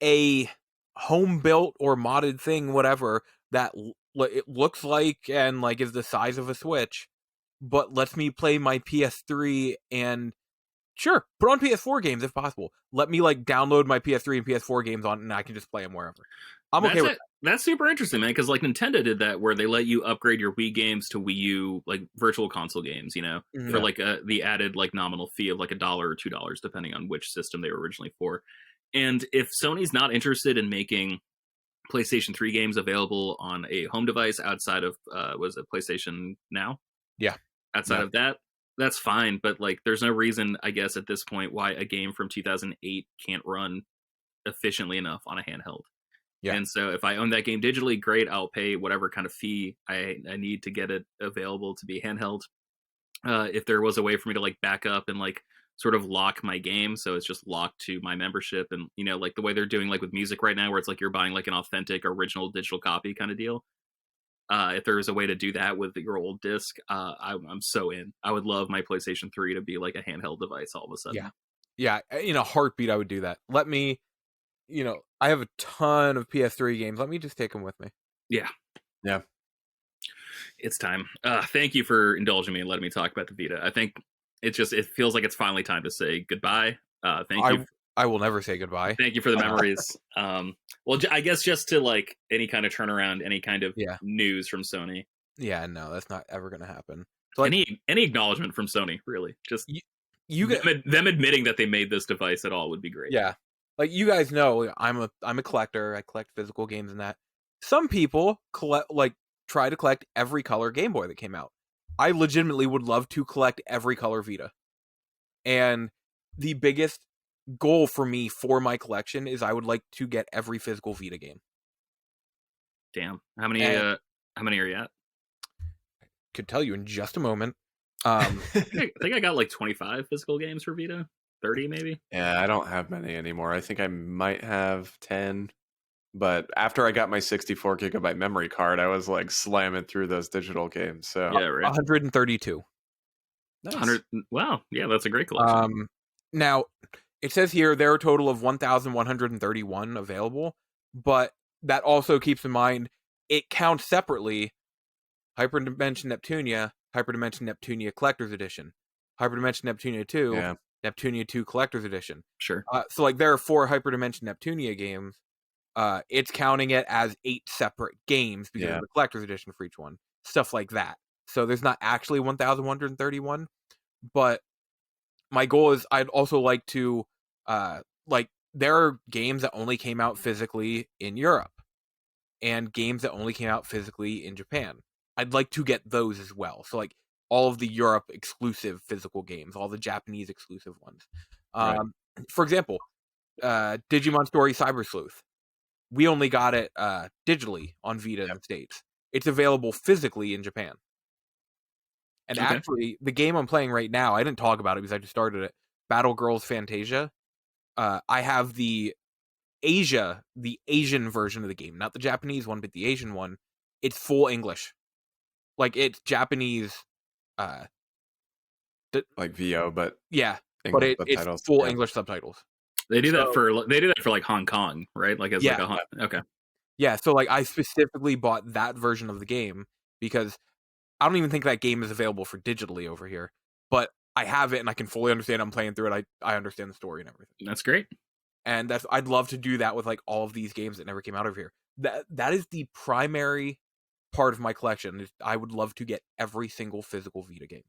a home built or modded thing, whatever, that it looks like and like is the size of a Switch, but lets me play my PS3 and sure, put on PS4 games if possible. Let me like download my PS3 and PS4 games on, and I can just play them wherever. I'm okay with that. That's super interesting, man, because like Nintendo did that where they let you upgrade your Wii games to Wii U, like virtual console games, for like the added like nominal fee of like $1 or $2, depending on which system they were originally for. And if Sony's not interested in making PlayStation 3 games available on a home device outside of was it PlayStation Now? Yeah. Outside of that, that's fine, but like there's no reason, I guess, at this point why a game from 2008 can't run efficiently enough on a handheld. Yeah. And so if I own that game digitally, great, I'll pay whatever kind of fee I need to get it available to be handheld. If there was a way for me to like back up and like sort of lock my game, so it's just locked to my membership, and like the way they're doing like with music right now, where it's like you're buying like an authentic original digital copy kind of deal. If there was a way to do that with your old disc, I'm so in. I would love my PlayStation 3 to be like a handheld device all of a sudden. Yeah. In a heartbeat, I would do that. Let me, I have a ton of PS3 games. Let me just take them with me. Yeah. It's time. Thank you for indulging me and letting me talk about the Vita. I think it feels like it's finally time to say goodbye. Thank you. I will never say goodbye. Thank you for the memories. Well, I guess just to like any kind of turnaround, any kind of news from Sony. Yeah, no, that's not ever going to happen. So, like, any acknowledgement from Sony, really. Just them admitting that they made this device at all would be great. Yeah. Like you guys know, I'm a collector. I collect physical games and that. Some people try to collect every color Game Boy that came out. I legitimately would love to collect every color Vita. And the biggest goal for me for my collection is I would like to get every physical Vita game. Damn. How many are you at? Could tell you in just a moment. I think I got like 25 physical games for Vita, 30 maybe. Yeah, I don't have many anymore. I think I might have 10. But after I got my 64 gigabyte memory card, I was like slamming through those digital games. So Yeah, right. 132. nice. 100. Wow, yeah, that's a great collection. Now, it says here there are a total of 1,131 available, but that also keeps in mind it counts separately Hyperdimension Neptunia, Hyperdimension Neptunia Collector's Edition, Hyperdimension Neptunia 2, Yeah. Neptunia 2 Collector's Edition. Sure. So like there are 4 Hyperdimension Neptunia games. It's counting it as 8 separate games because of the Collector's Edition for each one. Stuff like that. So there's not actually 1,131, but my goal is I'd also like to there are games that only came out physically in Europe and games that only came out physically in Japan. I'd like to get those as well. So like all of the Europe exclusive physical games, all the Japanese exclusive ones. Right. For example, Digimon Story Cyber Sleuth. We only got it digitally on Vita in the States. It's available physically in Japan. And actually, the game I'm playing right now, I didn't talk about it because I just started it. Battle Girls Fantasia. I have the Asian version of the game, not the Japanese one, but the Asian one. It's full English, like it's Japanese, like VO, but yeah, English but it's full English subtitles. They do that for like Hong Kong, right? Like as like a okay. Yeah, so like I specifically bought that version of the game because I don't even think that game is available for digitally over here, but I have it and I can fully understand. I'm playing through it. I understand the story and everything. That's great. And I'd love to do that with like all of these games that never came out over here. That is the primary part of my collection. I would love to get every single physical Vita game.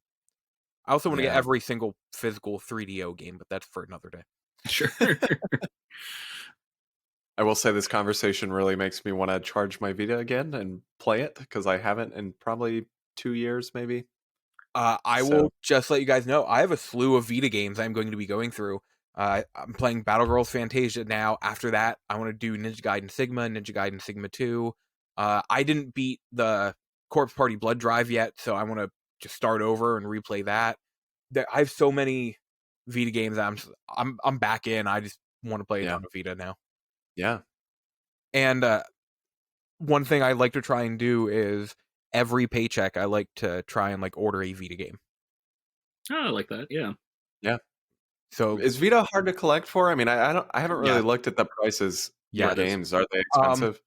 I also want to get every single physical 3DO game, but that's for another day. Sure. I will say this conversation really makes me want to charge my Vita again and play it because I haven't in probably 2 years, maybe. I will just let you guys know I have a slew of Vita games I'm going to be going through. I'm playing Battle Girls Fantasia now. After that, I want to do Ninja Gaiden Sigma, Ninja Gaiden Sigma 2. I didn't beat the Corpse Party Blood Drive yet, so I want to just start over and replay that. I have so many Vita games that I'm back in. I just want to play it on the Vita now. Yeah. And one thing I like to try and do is every paycheck I like to try and like order a Vita game. Oh, I like that. Yeah. Yeah. So is Vita hard to collect for? I mean, I haven't really looked at the prices for games. Are they expensive?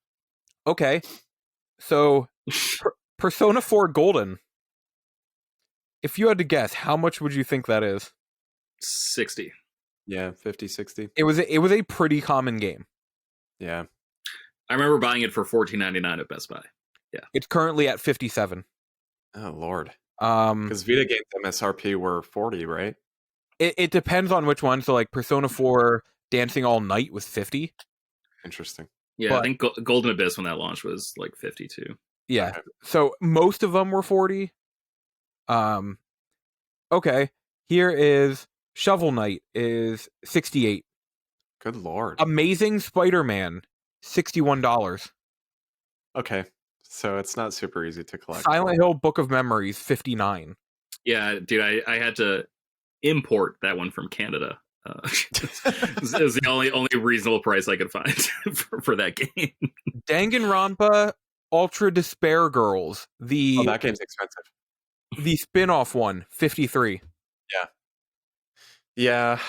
Okay. So Persona 4 Golden. If you had to guess, how much would you think that is? 60. Yeah, 50, 60. It was a pretty common game. Yeah. I remember buying it for $14.99 at Best Buy. Yeah. It's currently at 57. Oh Lord. Because Vita games MSRP were 40, right? It depends on which one. So like Persona 4 Dancing All Night was 50. Interesting. Yeah, I think Golden Abyss when that launched was like 52. Yeah. Okay. So most of them were 40. Okay. Here is Shovel Knight is 68. Good Lord. Amazing Spider-Man, $61. Okay. So it's not super easy to collect. Silent Hill Book of Memories, $59. Yeah, dude, I had to import that one from Canada. It was the only reasonable price I could find for that game. Danganronpa Ultra Despair Girls. That game's expensive. The spin-off one, $53. Yeah. Yeah.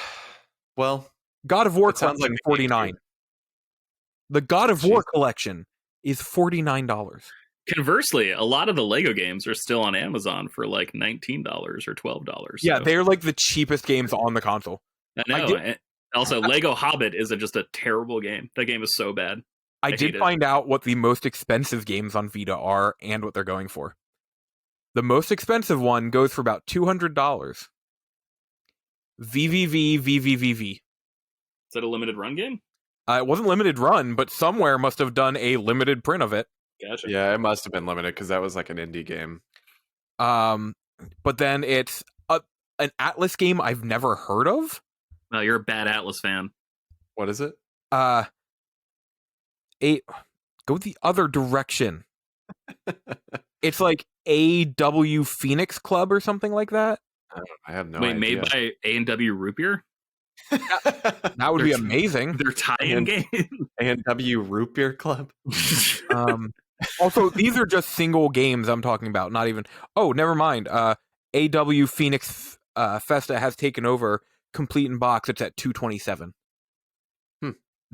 Well, God of War collection, $49. The God of War collection is $49. Conversely, a lot of the Lego games are still on Amazon for like $19 or $12. Yeah, they're like the cheapest games on the console. I know. Also, Lego Hobbit is just a terrible game. That game is so bad. I did find out what the most expensive games on Vita are and what they're going for. The most expensive one goes for about $200. VVV. Is that a limited run game? It wasn't limited run, but somewhere must have done a limited print of it. Gotcha. Yeah, it must have been limited because that was like an indie game. But then it's an Atlas game I've never heard of. Oh, you're a bad Atlas fan. What is it? Go the other direction. It's like AW Phoenix Club or something like that. I have no Wait, idea. made by A&W Root Beer? That would be amazing. Their tie-in game. A&W Root Beer Club. Also, these are just single games I'm talking about. Not even. Oh, never mind. AW Phoenix Festa has taken over complete in box. It's at $227.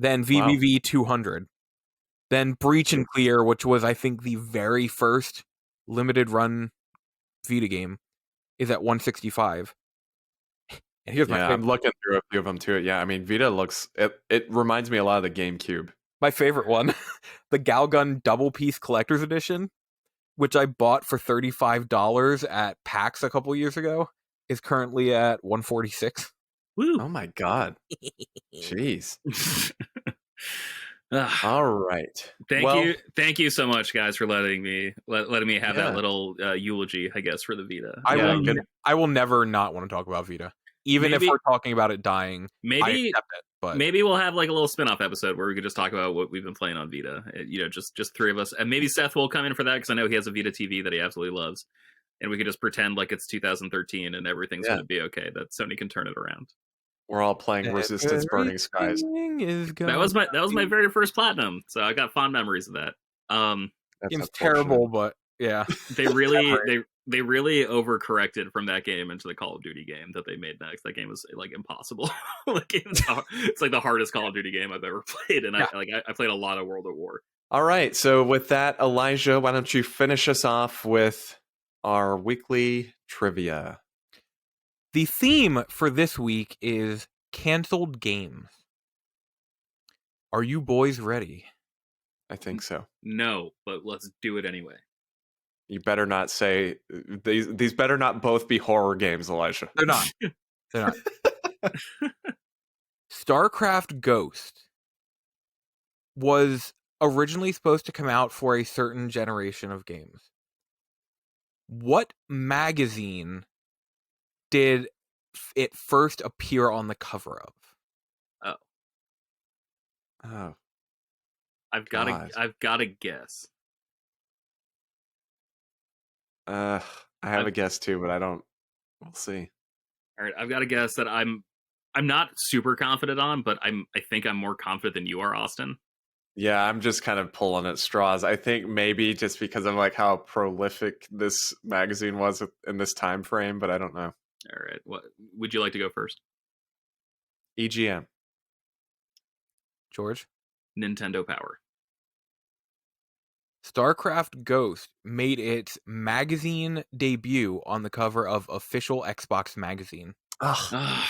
Then VVV 200. Then Breach and Clear, which was I think the very first limited run Vita game, is at $165. And here's my favorite. I'm looking through a few of them too. Yeah, I mean Vita looks. It reminds me a lot of the GameCube. My favorite one, the Galgun Double Piece Collector's Edition, which I bought for $35 at PAX a couple years ago, is currently at $146. Woo. Oh my god! Jeez. All right. Thank you so much, guys, for letting me have that little eulogy, I guess, for the Vita. I will never not want to talk about Vita, even if we're talking about it dying. I accept it, but maybe we'll have like a little spin-off episode where we could just talk about what we've been playing on Vita. Just three of us, and maybe Seth will come in for that because I know he has a Vita TV that he absolutely loves, and we could just pretend like it's 2013 and everything's going to be okay. That Sony can turn it around. We're all playing Resistance Burning Skies. That was my very first platinum, so I got fond memories of that. Game's terrible, but yeah, they really overcorrected from that game into the Call of Duty game that they made next. That game was like impossible. It's like the hardest Call of Duty game I've ever played, and I played a lot of World at War. All right, so with that, Elijah, why don't you finish us off with our weekly trivia? The theme for this week is canceled games. Are you boys ready? I think so. No, but let's do it anyway. You better not say these better not both be horror games, Elijah. They're not. They're not. StarCraft Ghost was originally supposed to come out for a certain generation of games. What magazine did it first appear on the cover of? Oh. I've got to guess. I have a guess too, but I don't. We'll see. All right, I've got to guess that I'm not super confident on, but I think I'm more confident than you are, Austin. Yeah, I'm just kind of pulling at straws. I think maybe just because of like how prolific this magazine was in this time frame, but I don't know. All right, what would you like to go first? EGM. George? Nintendo Power. StarCraft Ghost made its magazine debut on the cover of Official Xbox Magazine. I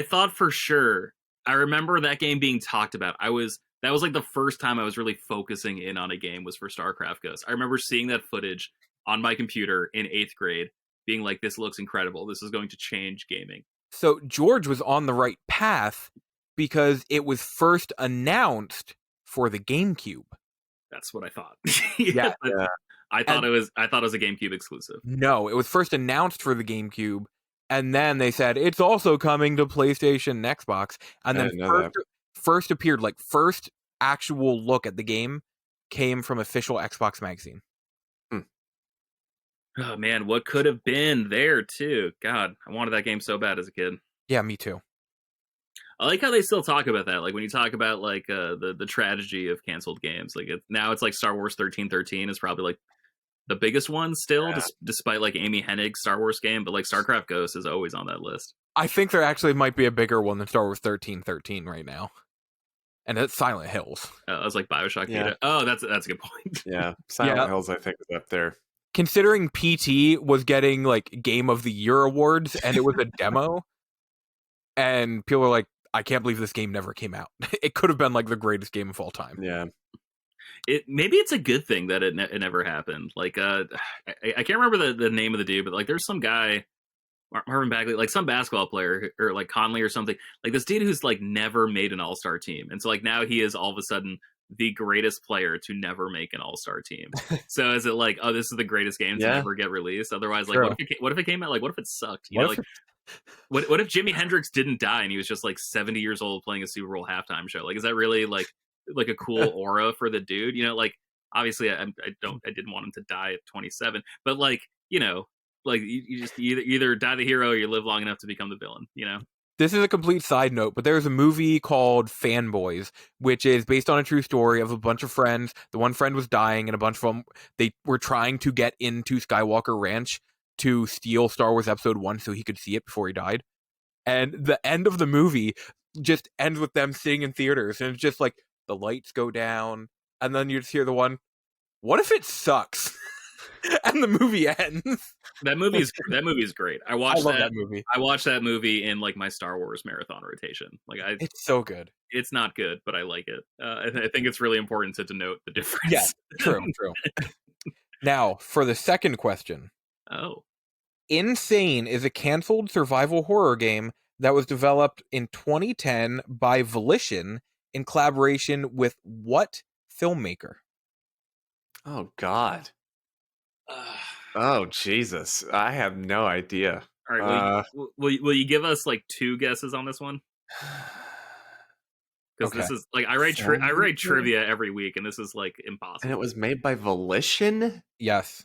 thought for sure. I remember that game being talked about. That was like the first time I was really focusing in on a game was for StarCraft Ghost. I remember seeing that footage on my computer in 8th grade, being like, this looks incredible. This is going to change gaming. So George was on the right path because it was first announced for the GameCube. That's what I thought. Yeah. I thought it was a GameCube exclusive. No, it was first announced for the GameCube, and then they said it's also coming to PlayStation and Xbox. And then first appeared, like first actual look at the game came from Official Xbox Magazine. Oh man, what could have been there too? God, I wanted that game so bad as a kid. Yeah, me too. I like how they still talk about that. Like when you talk about like the tragedy of canceled games, like now it's like Star Wars 1313 is probably like the biggest one still, despite like Amy Hennig's Star Wars game. But like StarCraft Ghost is always on that list. I think there actually might be a bigger one than Star Wars 1313 right now, and it's Silent Hills. I was like BioShock Vita. Oh, that's a good point. Yeah, Silent Hills I think is up there. Considering PT was getting like Game of the Year awards and it was a demo, and people were like, I can't believe this game never came out. It could have been like the greatest game of all time. Yeah. Maybe it's a good thing that it never happened. Like I can't remember the name of the dude, but like there's some guy, Marvin Bagley, like some basketball player or like Conley or something, like this dude who's like never made an all-star team. And so like now he is all of a sudden the greatest player to never make an all-star team. So is it like, oh, this is the greatest game to never get released? Otherwise, like what if it came out? Like what if it sucked? You know, like what if Jimi Hendrix didn't die and he was just like 70 years old playing a Super Bowl halftime show? Like, is that really like a cool aura for the dude? You know, like obviously I didn't want him to die at 27, but like, you know, like you just either die the hero or you live long enough to become the villain, you know. This is a complete side note, but there's a movie called Fanboys, which is based on a true story of a bunch of friends. The one friend was dying, and a bunch of them, they were trying to get into Skywalker Ranch to steal Star Wars Episode 1 so he could see it before he died. And the end of the movie just ends with them sitting in theaters, and it's just like the lights go down, and then you just hear the one, "What if it sucks?" And the movie ends. That movie is great. I watched that movie. I watched that movie in like my Star Wars marathon rotation. Like It's so good. It's not good, but I like it. I think it's really important to denote the difference. Yeah, true. Now, for the second question. Oh. Insane is a canceled survival horror game that was developed in 2010 by Volition in collaboration with what filmmaker? Oh, God. Oh, Jesus. I have no idea. All right. Will you give us like 2 guesses on this one? Because this is like I write trivia every week, and this is like impossible. And it was made by Volition? Yes.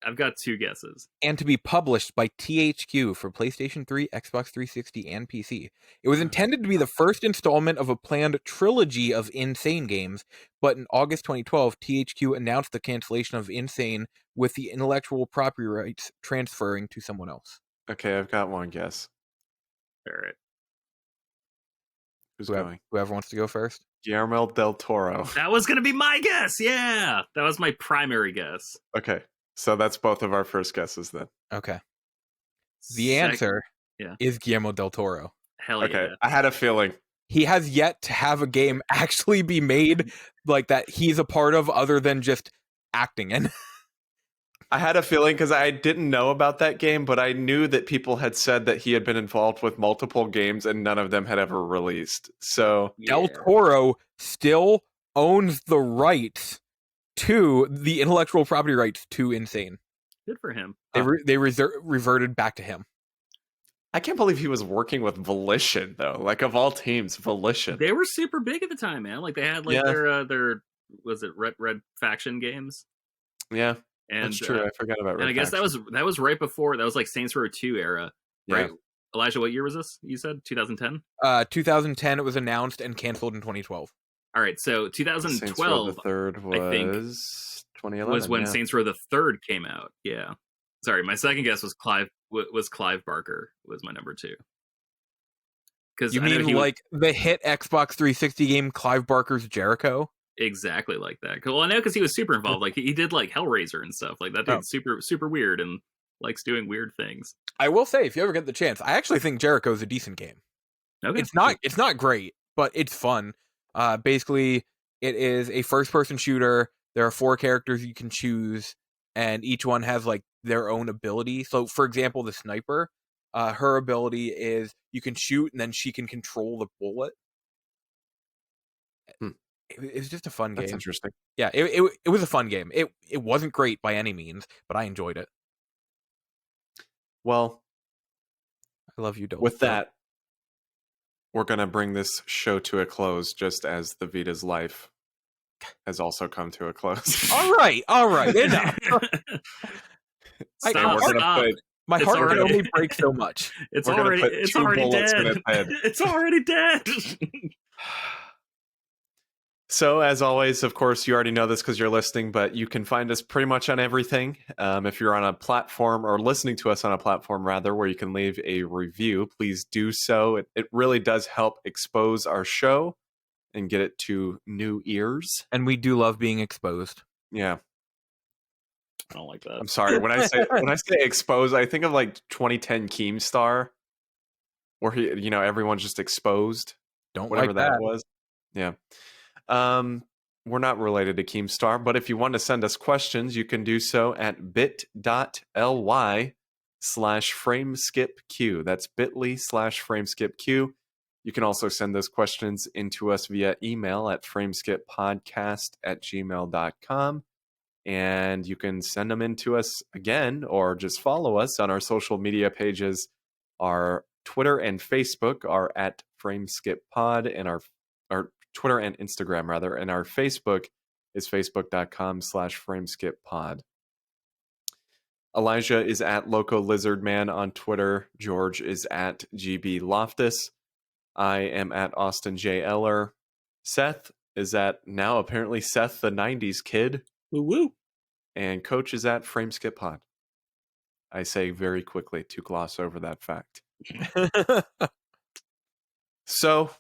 I've got 2 guesses. And to be published by THQ for PlayStation 3, Xbox 360, and PC. It was intended to be the first installment of a planned trilogy of Insane games, but in August 2012, THQ announced the cancellation of Insane with the intellectual property rights transferring to someone else. Okay, I've got one guess. All right. Who's going? Whoever wants to go first. Guillermo del Toro. That was going to be my guess. Yeah. That was my primary guess. Okay. So that's both of our first guesses then. Okay. The answer is Guillermo del Toro. Hell yeah. Okay. I had a feeling. He has yet to have a game actually be made like that he's a part of other than just acting in. I had a feeling because I didn't know about that game, but I knew that people had said that he had been involved with multiple games and none of them had ever released. So Del Toro still owns the rights to the intellectual property rights to Insane. Good for him. They reverted back to him. I can't believe he was working with Volition though. Like of all teams, Volition. They were super big at the time, man. Like they had like their was it Red Faction games? Yeah. And that's true. I forgot about Red And I guess Faction. that was right before, that was like Saints Row 2 era, right? Yeah. Elijah, what year was this? You said 2010? 2010 it was announced and canceled in 2012. All right, so 2012 Saints Row the Third was I think 2011 was when Saints Row the Third came out. Yeah. Sorry, my second guess was Clive Barker was my number 2. Because you mean like the hit Xbox 360 game Clive Barker's Jericho? Exactly like that. Well, I know because he was super involved. Like he did like Hellraiser and stuff. Like that dude's super weird and likes doing weird things. I will say, if you ever get the chance, I actually think Jericho is a decent game. Okay. It's not great, but it's fun. Basically, it is a first-person shooter. There are 4 characters you can choose, and each one has like their own ability. So, for example, the sniper, her ability is you can shoot, and then she can control the bullet. It was just a fun game. That's interesting. Yeah, it was a fun game. It wasn't great by any means, but I enjoyed it. Well, I love you, Dope. With that, we're going to bring this show to a close, just as the Vita's life has also come to a close. All right. Enough. Stop. My heart can only break so much. It's already dead. It's already dead. So, as always, of course, you already know this because you're listening, but you can find us pretty much on everything. If you're on a platform or listening to us on a platform, rather, where you can leave a review, please do so. It really does help expose our show and get it to new ears. And we do love being exposed. Yeah. I don't like that. I'm sorry. When I say exposed, I think of like 2010 Keemstar, where everyone's just exposed. Whatever that was. Yeah. We're not related to Keemstar, but if you want to send us questions, you can do so at bit.ly/frameskipq. That's bit.ly/frameskipq. You can also send those questions into us via email at frameskippodcast@gmail.com. And you can send them in to us again, or just follow us on our social media pages. Our Twitter and Facebook are at frameskippod, and our or Twitter and Instagram rather, and our Facebook is facebook.com/frameskippod. Elijah is at Loco Lizard Man on Twitter. George is at GB Loftus. I am at Austin J. Eller. Seth is at now apparently Seth the 90s Kid. Woo woo. And Coach is at frameskippod. I say very quickly to gloss over that fact. So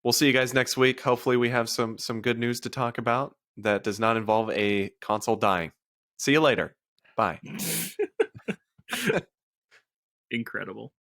we'll see you guys next week. Hopefully we have some good news to talk about that does not involve a console dying. See you later. Bye. Incredible.